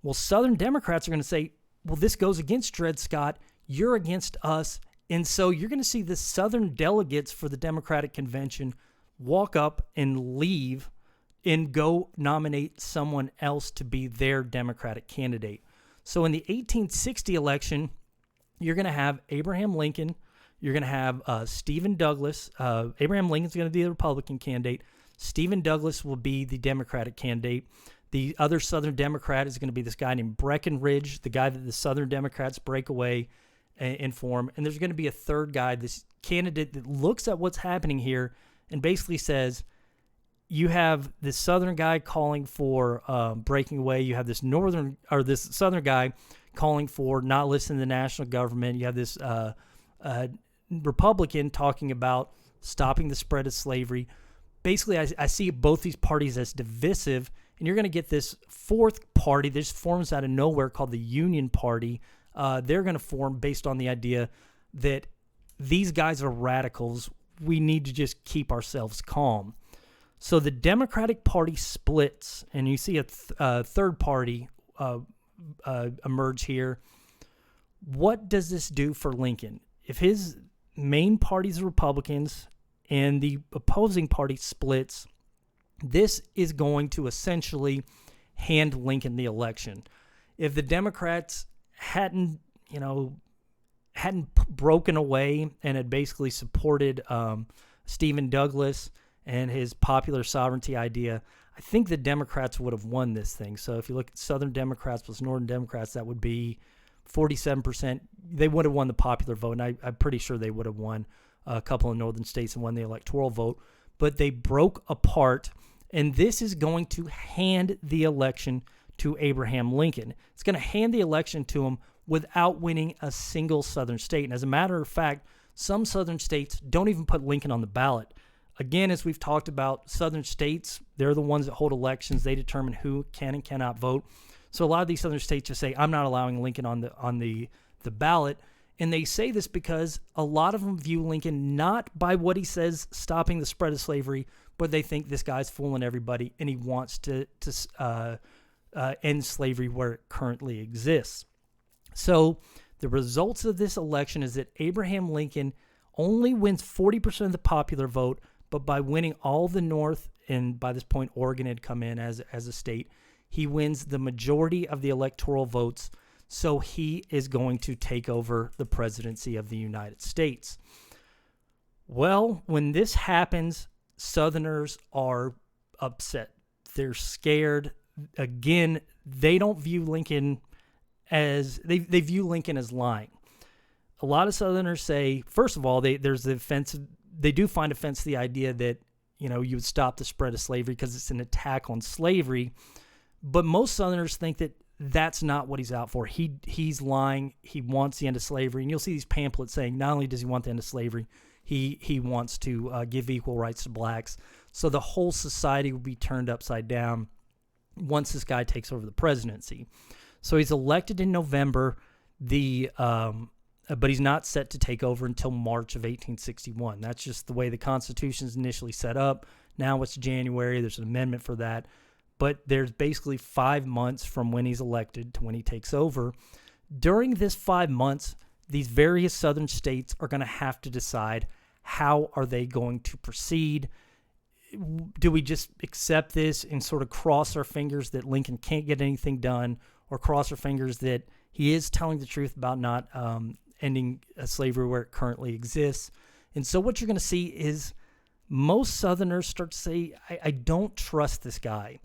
Well, Southern Democrats are going to say, well, this goes against Dred Scott. You're against us. And so you're going to see the Southern delegates for the Democratic Convention walk up and leave and go nominate someone else to be their Democratic candidate. So in the 1860 election, you're going to have Abraham Lincoln. You're going to have Stephen Douglas. Abraham Lincoln's going to be the Republican candidate. Stephen Douglas will be the Democratic candidate. The other Southern Democrat is going to be this guy named Breckinridge, the guy that the Southern Democrats break away and form. And there's going to be a third guy, this candidate that looks at what's happening here and basically says, you have this Southern guy calling for breaking away. You have this this Southern guy calling for not listening to the national government. You have this Republican talking about stopping the spread of slavery. Basically, I see both these parties as divisive, and you're going to get this fourth party that just forms out of nowhere called the Union Party. They're going to form based on the idea that these guys are radicals. We need to just keep ourselves calm. So the Democratic Party splits, and you see a third party emerge here. What does this do for Lincoln? If his main party is Republicans and the opposing party splits, this is going to essentially hand Lincoln the election. If the Democrats hadn't broken away and had basically supported Stephen Douglas and his popular sovereignty idea, I think the Democrats would have won this thing. So if you look at Southern Democrats plus Northern Democrats, that would be 47%. They would have won the popular vote, and I'm pretty sure they would have won a couple of northern states and won the electoral vote. But they broke apart, and this is going to hand the election to Abraham Lincoln. It's going to hand the election to him without winning a single Southern state. And as a matter of fact, some Southern states don't even put Lincoln on the ballot. Again, as we've talked about, Southern states, they're the ones that hold elections. They determine who can and cannot vote. So a lot of these Southern states just say, I'm not allowing Lincoln on the ballot. And they say this because a lot of them view Lincoln not by what he says stopping the spread of slavery, but they think this guy's fooling everybody and he wants to end slavery where it currently exists. So the results of this election is that Abraham Lincoln only wins 40% of the popular vote, but by winning all the North, and by this point Oregon had come in as a state, he wins the majority of the electoral votes, so he is going to take over the presidency of the United States. Well, when this happens, Southerners are upset. They're scared. Again, they don't view Lincoln as, they view Lincoln as lying. A lot of Southerners say, first of all, there's the offensive, they do find offense to the idea that, you would stop the spread of slavery because it's an attack on slavery. But most Southerners think that that's not what he's out for. He's lying. He wants the end of slavery. And you'll see these pamphlets saying not only does he want the end of slavery, he wants to give equal rights to blacks. So the whole society will be turned upside down once this guy takes over the presidency. So he's elected in November. But he's not set to take over until March of 1861. That's just the way the Constitution is initially set up. Now it's January. There's an amendment for that. But there's basically 5 months from when he's elected to when he takes over. During this 5 months, these various southern states are going to have to decide how are they going to proceed. do we just accept this and sort of cross our fingers that Lincoln can't get anything done, or cross our fingers that he is telling the truth about not ending slavery where it currently exists? And so what you're going to see is most Southerners start to say, I don't trust this guy.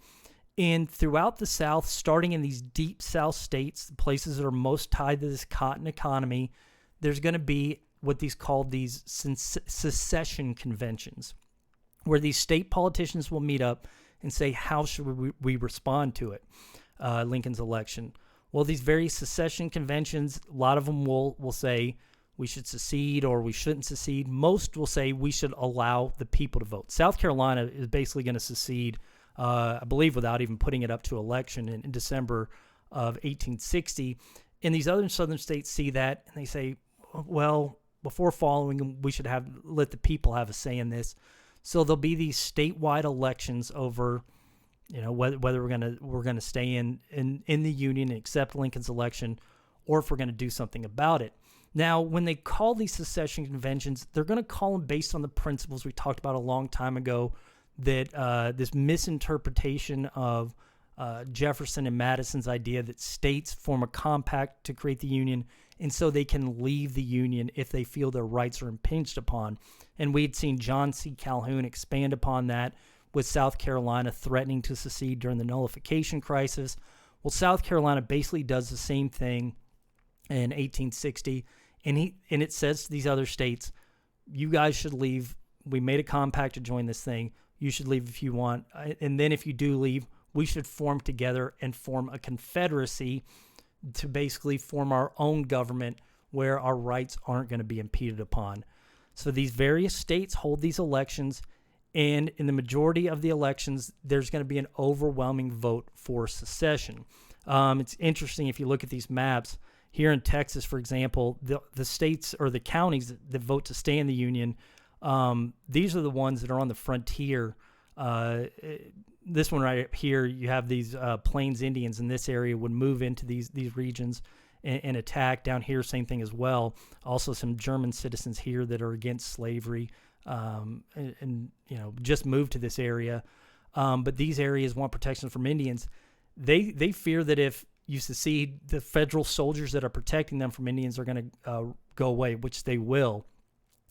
And throughout the South, starting in these deep South states, the places that are most tied to this cotton economy, there's going to be what these called these secession conventions, where these state politicians will meet up and say, how should we respond to it, Lincoln's election? Well, these various secession conventions, a lot of them will say we should secede or we shouldn't secede. Most will say we should allow the people to vote. South Carolina is basically going to secede, I believe, without even putting it up to election in December of 1860. And these other southern states see that and they say, well, before following them, we should let the people have a say in this. So there'll be these statewide elections over, whether we're gonna stay in the Union and accept Lincoln's election, or if we're gonna do something about it. Now, when they call these secession conventions, they're gonna call them based on the principles we talked about a long time ago, that this misinterpretation of Jefferson and Madison's idea that states form a compact to create the Union, and so they can leave the Union if they feel their rights are impinged upon. And we'd seen John C. Calhoun expand upon that with South Carolina threatening to secede during the nullification crisis. Well, South Carolina basically does the same thing in 1860, and it says to these other states, you guys should leave. We made a compact to join this thing. You should leave if you want. And then if you do leave, we should form together and form a confederacy to basically form our own government where our rights aren't going to be impeded upon. So these various states hold these elections, and in the majority of the elections, there's going to be an overwhelming vote for secession. It's interesting if you look at these maps. Here in Texas, for example, the states or the counties that vote to stay in the Union, these are the ones that are on the frontier. This one right here, you have these Plains Indians in this area would move into these regions and attack. Down here, same thing as well. Also, some German citizens here that are against slavery and just moved to this area. But these areas want protection from Indians. They fear that if you secede, the federal soldiers that are protecting them from Indians are going to go away, which they will.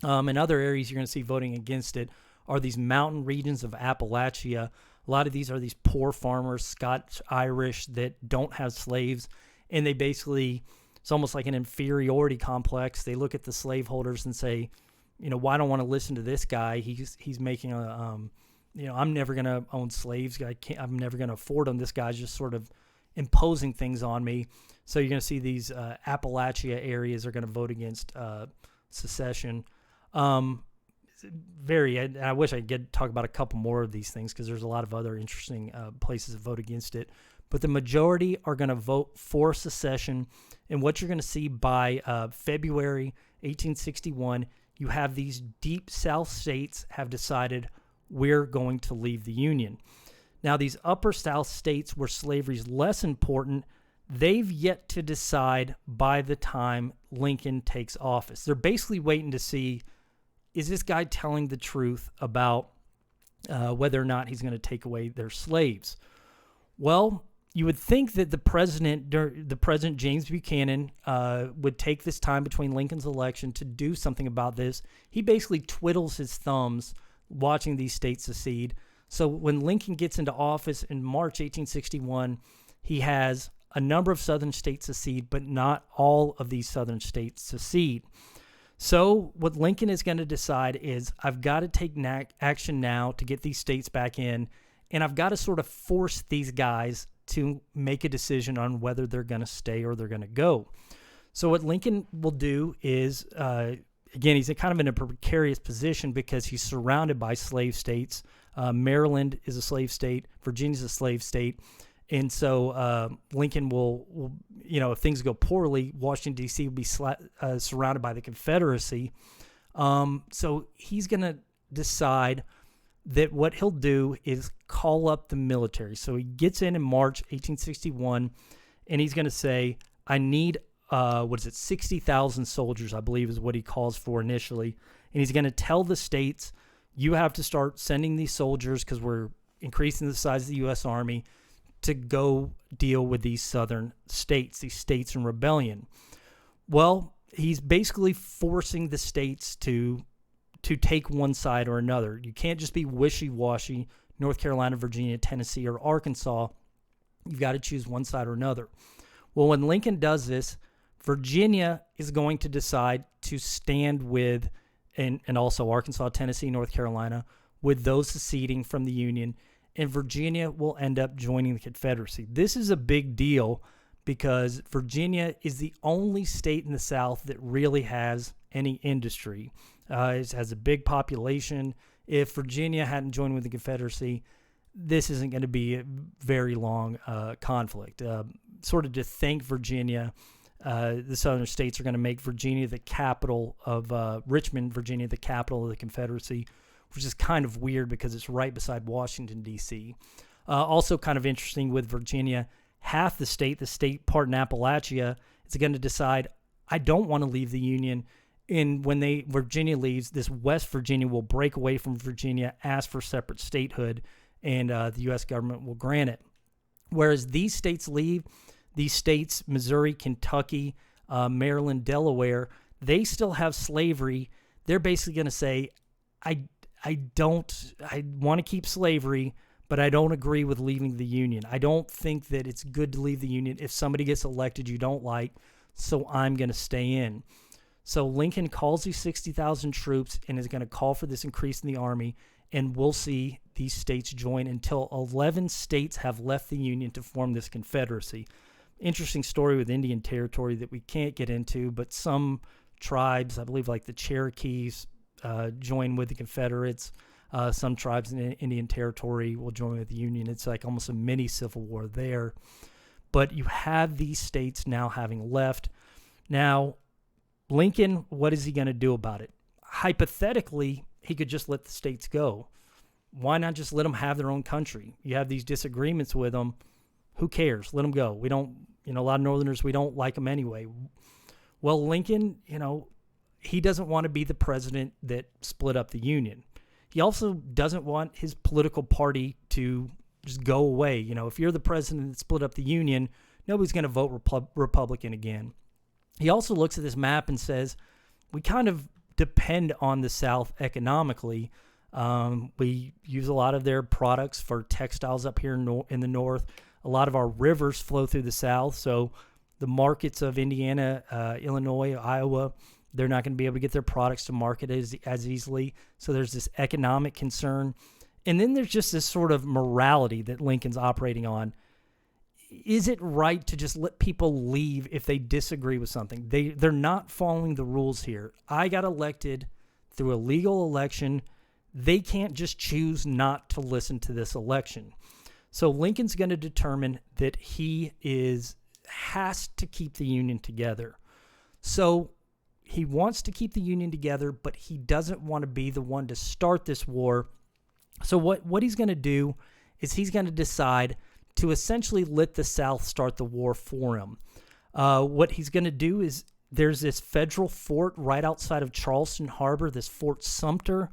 In other areas you're going to see voting against it are these mountain regions of Appalachia. A lot of these are these poor farmers, Scotch Irish, that don't have slaves, and they basically, it's almost like an inferiority complex. They look at the slaveholders and say, well, I don't want to listen to this guy. He's making I'm never going to own slaves. I'm never going to afford them. This guy's just sort of imposing things on me. So you're going to see these Appalachia areas are going to vote against secession. I wish I could talk about a couple more of these things because there's a lot of other interesting places that vote against it. But the majority are going to vote for secession. And what you're going to see by February 1861, you have these deep South states have decided we're going to leave the Union. Now, these upper South states where slavery is less important, they've yet to decide by the time Lincoln takes office. They're basically waiting to see, is this guy telling the truth about whether or not he's going to take away their slaves? Well, you would think that the president James Buchanan would take this time between Lincoln's election to do something about this. He basically twiddles his thumbs watching these states secede. So when Lincoln gets into office in March 1861, he has a number of southern states secede, but not all of these southern states secede. So what Lincoln is going to decide is, I've got to take action now to get these states back in, and I've got to sort of force these guys to make a decision on whether they're going to stay or they're going to go. So what Lincoln will do is, again, he's kind of in a precarious position because he's surrounded by slave states. Maryland is a slave state. Virginia's a slave state. And so Lincoln will, if things go poorly, Washington, D.C. will be surrounded by the Confederacy. So he's going to decide that what he'll do is call up the military. So he gets in March 1861, and he's going to say, I need, 60,000 soldiers, I believe is what he calls for initially. And he's going to tell the states, you have to start sending these soldiers, because we're increasing the size of the U.S. Army, to go deal with these southern states, these states in rebellion. Well, he's basically forcing the states to take one side or another. You can't just be wishy-washy, North Carolina, Virginia, Tennessee, or Arkansas. You've got to choose one side or another. Well, when Lincoln does this, Virginia is going to decide to stand with, and also Arkansas, Tennessee, North Carolina, with those seceding from the Union, and Virginia will end up joining the Confederacy. This is a big deal because Virginia is the only state in the South that really has any industry. It has a big population. If Virginia hadn't joined with the Confederacy, this isn't going to be a very long conflict. Sort of to thank Virginia, the southern states are going to make Virginia the capital of Richmond, Virginia, the capital of the Confederacy, which is kind of weird because it's right beside Washington, D.C. Also kind of interesting with Virginia, half the state part in Appalachia, is going to decide, I don't want to leave the Union. And when Virginia leaves, this West Virginia will break away from Virginia, ask for separate statehood, and the U.S. government will grant it. Whereas these states leave, these states, Missouri, Kentucky, Maryland, Delaware, they still have slavery. They're basically going to say, I want to keep slavery, but I don't agree with leaving the Union. I don't think that it's good to leave the Union if somebody gets elected you don't like, so I'm going to stay in. So Lincoln calls these 60,000 troops and is going to call for this increase in the Army, and we'll see these states join until 11 states have left the Union to form this Confederacy. Interesting story with Indian Territory that we can't get into, but some tribes, I believe like the Cherokees, join with the Confederates. Some tribes in Indian Territory will join with the Union. It's like almost a mini civil war there. But you have these states now having left. Now, Lincoln, what is he going to do about it? Hypothetically, he could just let the states go. Why not just let them have their own country? You have these disagreements with them. Who cares? Let them go. We don't, a lot of Northerners, we don't like them anyway. Well, Lincoln, he doesn't want to be the president that split up the Union. He also doesn't want his political party to just go away. If you're the president that split up the Union, nobody's going to vote Republican again. He also looks at this map and says, we kind of depend on the South economically. We use a lot of their products for textiles up here in the North. A lot of our rivers flow through the South, so the markets of Indiana, Illinois, Iowa, they're not going to be able to get their products to market as easily. So there's this economic concern. And then there's just this sort of morality that Lincoln's operating on. Is it right to just let people leave if they disagree with something? They're not following the rules here. I got elected through a legal election. They can't just choose not to listen to this election. So Lincoln's going to determine that he has to keep the Union together. So he wants to keep the Union together, but he doesn't want to be the one to start this war. So what he's going to do is he's going to decide to essentially let the South start the war for him. What he's going to do is there's this federal fort right outside of Charleston Harbor, this Fort Sumter.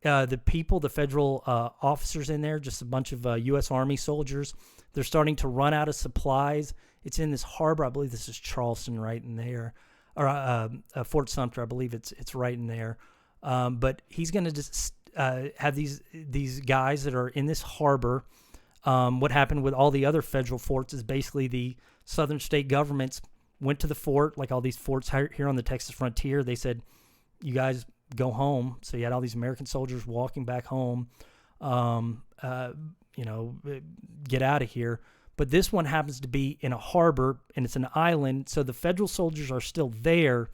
The federal officers in there, just a bunch of U.S. Army soldiers, they're starting to run out of supplies. It's in this harbor. I believe this is Charleston right in there. Or Fort Sumter, I believe it's right in there. But he's going to just have these guys that are in this harbor. What happened with all the other federal forts is basically the southern state governments went to the fort, like all these forts here on the Texas frontier. They said, you guys go home. So you had all these American soldiers walking back home, get out of here. But this one happens to be in a harbor, and it's an island, so the federal soldiers are still there.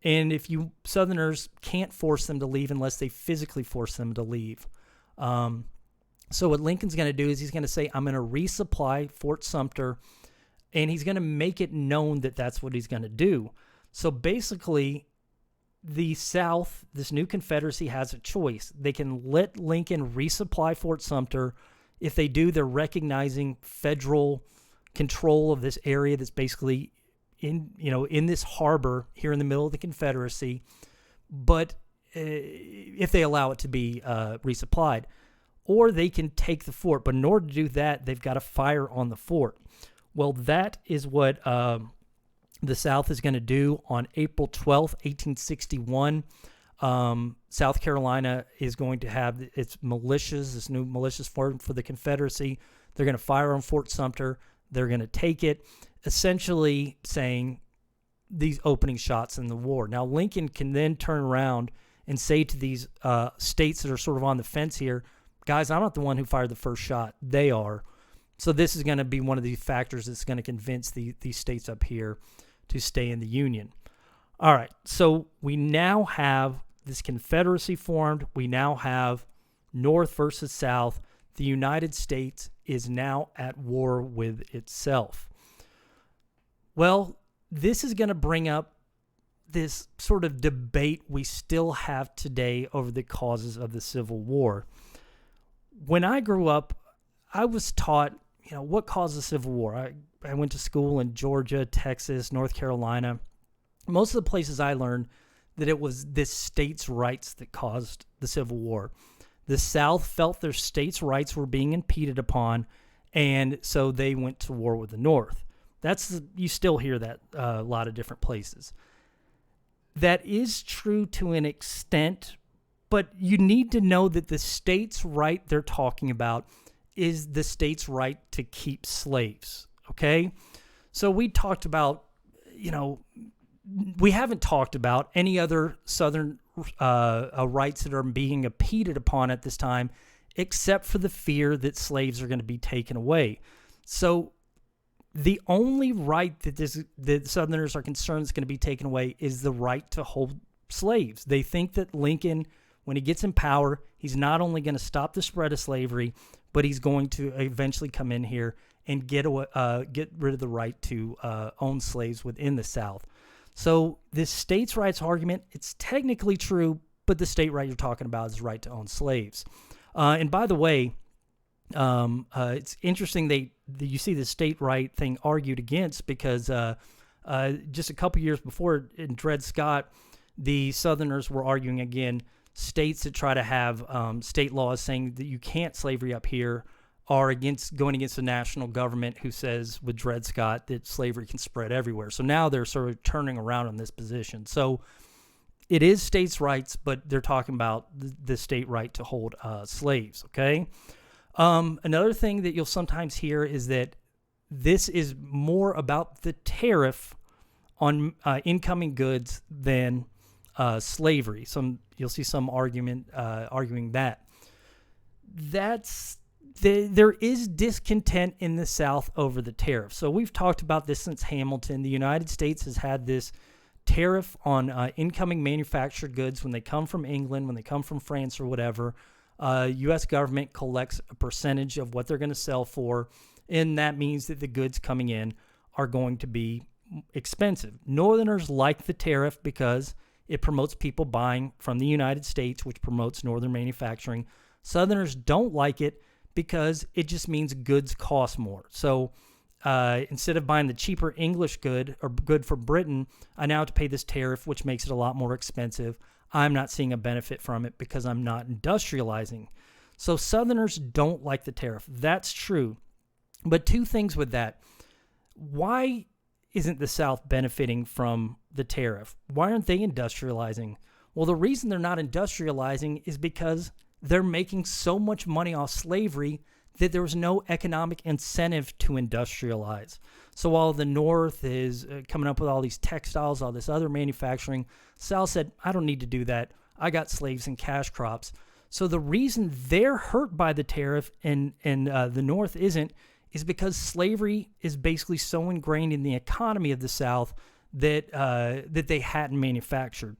And if you Southerners can't force them to leave unless they physically force them to leave. So what Lincoln's going to do is he's going to say, I'm going to resupply Fort Sumter, and he's going to make it known that that's what he's going to do. So basically, the South, this new Confederacy, has a choice. They can let Lincoln resupply Fort Sumter. If they do, they're recognizing federal control of this area that's basically in this harbor here in the middle of the Confederacy. But if they allow it to be resupplied. Or they can take the fort. But in order to do that, they've got to fire on the fort. Well, that is what the South is going to do on April 12th, 1861. South Carolina is going to have its militias, this new militias formed for the Confederacy. They're going to fire on Fort Sumter. They're going to take it, essentially saying these opening shots in the war. Now, Lincoln can then turn around and say to these states that are sort of on the fence here, guys, I'm not the one who fired the first shot. They are. So this is going to be one of the factors that's going to convince these states up here to stay in the Union. All right, so we now have this Confederacy formed. We now have North versus South. The United States is now at war with itself. Well, this is going to bring up this sort of debate we still have today over the causes of the Civil War. When I grew up, I was taught, what caused the Civil War? I went to school in Georgia, Texas, North Carolina. Most of the places I learned that it was this states' rights that caused the Civil War. The South felt their states' rights were being impeded upon, and so they went to war with the North. You still hear that a lot of different places. That is true to an extent, but you need to know that the states' right they're talking about is the states' right to keep slaves, okay? So we talked about, we haven't talked about any other Southern rights that are being impeded upon at this time, except for the fear that slaves are going to be taken away. So the only right that Southerners are concerned is going to be taken away is the right to hold slaves. They think that Lincoln, when he gets in power, he's not only going to stop the spread of slavery, but he's going to eventually come in here and get rid of the right to own slaves within the South. So this states' rights argument, it's technically true, but the state right you're talking about is the right to own slaves. And by the way, it's interesting you see the state right thing argued against because just a couple years before in Dred Scott, the Southerners were arguing again. States that try to have state laws saying that you can't slavery up here are going against the national government who says with Dred Scott that slavery can spread everywhere. So now they're sort of turning around on this position. So it is states' rights, but they're talking about the state right to hold slaves, okay? Another thing that you'll sometimes hear is that this is more about the tariff on incoming goods than slavery. You'll see some argument arguing that. There is discontent in the South over the tariff. So we've talked about this since Hamilton. The United States has had this tariff on incoming manufactured goods when they come from England, when they come from France or whatever. U.S. government collects a percentage of what they're going to sell for, and that means that the goods coming in are going to be expensive. Northerners like the tariff because it promotes people buying from the United States, which promotes Northern manufacturing. Southerners don't like it because it just means goods cost more. So instead of buying the cheaper English good or good for Britain, I now have to pay this tariff, which makes it a lot more expensive. I'm not seeing a benefit from it because I'm not industrializing. So Southerners don't like the tariff. That's true. But two things with that. Why isn't the South benefiting from the tariff? Why aren't they industrializing? Well, the reason they're not industrializing is because they're making so much money off slavery that there was no economic incentive to industrialize. So while the North is coming up with all these textiles, all this other manufacturing, South said, I don't need to do that. I got slaves and cash crops. So the reason they're hurt by the tariff and the North isn't is because slavery is basically so ingrained in the economy of the South that they hadn't manufactured.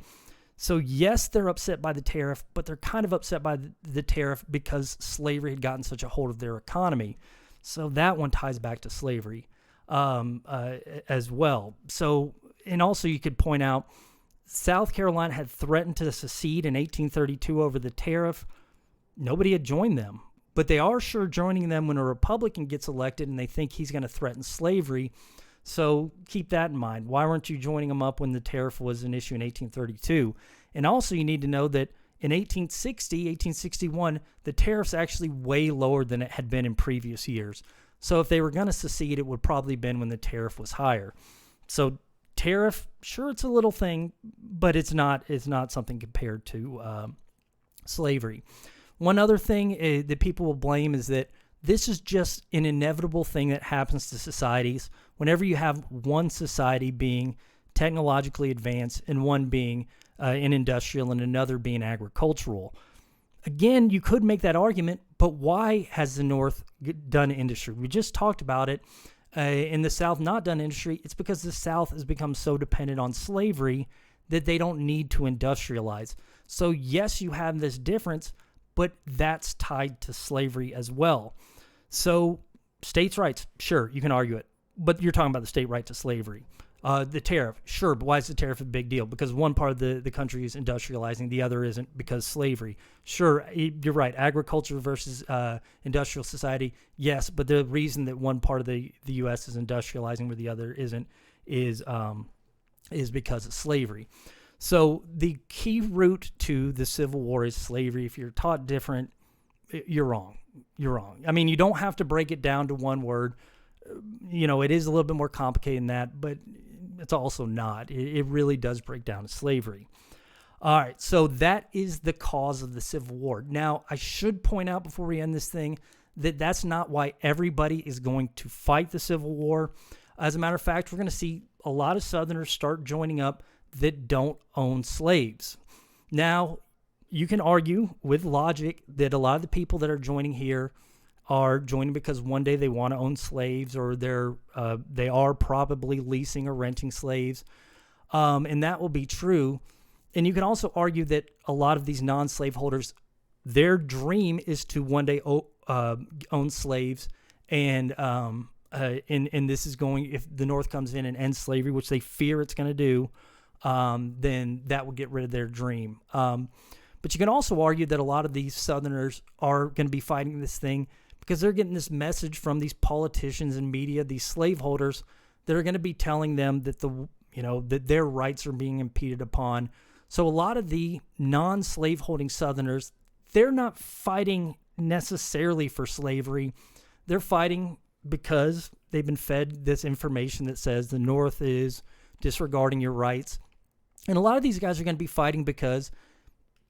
So yes, they're upset by the tariff, but they're kind of upset by the tariff because slavery had gotten such a hold of their economy. So that one ties back to slavery as well. So, and also you could point out, South Carolina had threatened to secede in 1832 over the tariff. Nobody had joined them, but they are sure joining them when a Republican gets elected and they think he's going to threaten slavery. So keep that in mind. Why weren't you joining them up when the tariff was an issue in 1832? And also you need to know that in 1861, the tariff's actually way lower than it had been in previous years. So if they were going to secede, it would probably been when the tariff was higher. So tariff, sure, it's a little thing, but it's not something compared to slavery. One other thing that people will blame is that this is just an inevitable thing that happens to societies. Whenever you have one society being technologically advanced and one being an industrial and another being agricultural. Again, you could make that argument, but why has the North done industry? We just talked about it. In the South not done industry, it's because the South has become so dependent on slavery that they don't need to industrialize. So yes, you have this difference, but that's tied to slavery as well. So states' rights, sure, you can argue it, but you're talking about the state right to slavery. The tariff, sure, but why is the tariff a big deal? Because one part of the country is industrializing, the other isn't because slavery. Sure, you're right, agriculture versus industrial society, yes, but the reason that one part of the U.S. is industrializing where the other isn't is because of slavery. So the key root to the Civil War is slavery. If you're taught different, you're wrong. You're wrong. I mean, you don't have to break it down to one word. You know, it is a little bit more complicated than that, but it's also not. It really does break down to slavery. All right, so that is the cause of the Civil War. Now, I should point out before we end this thing that that's not why everybody is going to fight the Civil War. As a matter of fact, we're going to see a lot of Southerners start joining up that don't own slaves. Now, you can argue with logic that a lot of the people that are joining here are joining because one day they want to own slaves, or they are probably leasing or renting slaves, and that will be true. And you can also argue that a lot of these non-slave holders, their dream is to one day own slaves, and this is going, if the North comes in and ends slavery, which they fear it's going to do, then that will get rid of their dream. But you can also argue that a lot of these Southerners are going to be fighting this thing because they're getting this message from these politicians and media, these slaveholders, that are going to be telling them that that their rights are being impeded upon. So a lot of the non-slaveholding Southerners, they're not fighting necessarily for slavery. They're fighting because they've been fed this information that says the North is disregarding your rights. And a lot of these guys are going to be fighting because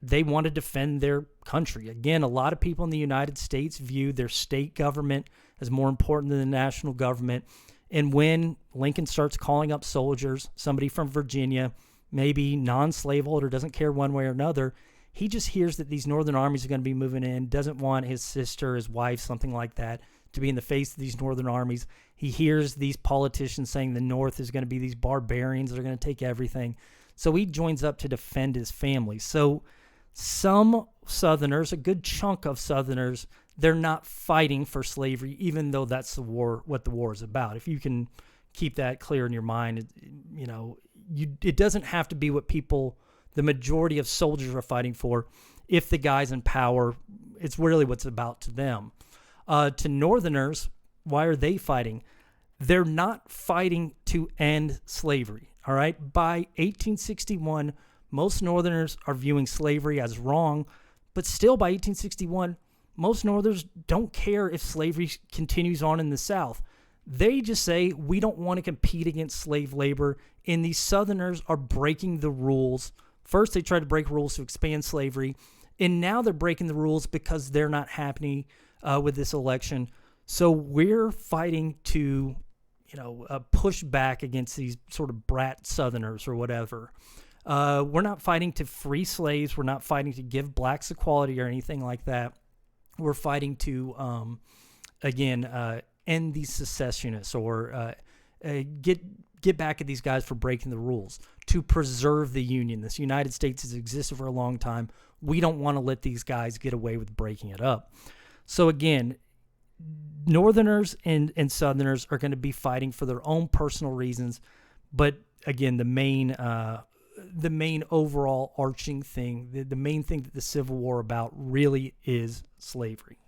they want to defend their country. Again, a lot of people in the United States view their state government as more important than the national government. And when Lincoln starts calling up soldiers, somebody from Virginia, maybe non-slaveholder, doesn't care one way or another, he just hears that these northern armies are going to be moving in, doesn't want his sister, his wife, something like that, to be in the face of these northern armies. He hears these politicians saying the North is going to be these barbarians that are going to take everything. So he joins up to defend his family. So some Southerners, a good chunk of Southerners, they're not fighting for slavery, even though that's the war, what the war is about. If you can keep that clear in your mind, it doesn't have to be what the majority of soldiers are fighting for. If the guy's in power, it's really what's about to them. To Northerners, why are they fighting? They're not fighting to end slavery, all right? By 1861, most Northerners are viewing slavery as wrong, but still by 1861, most Northerners don't care if slavery continues on in the South. They just say, we don't want to compete against slave labor, and these Southerners are breaking the rules. First, they tried to break rules to expand slavery, and now they're breaking the rules because they're not happy with this election. So we're fighting to, push back against these sort of brat Southerners or whatever. We're not fighting to free slaves. We're not fighting to give blacks equality or anything like that. We're fighting to, end these secessionists or get back at these guys for breaking the rules, to preserve the Union. This United States has existed for a long time. We don't want to let these guys get away with breaking it up. So again, Northerners and Southerners are going to be fighting for their own personal reasons, but again, the main overall arching thing, the main thing that the Civil War about really is slavery.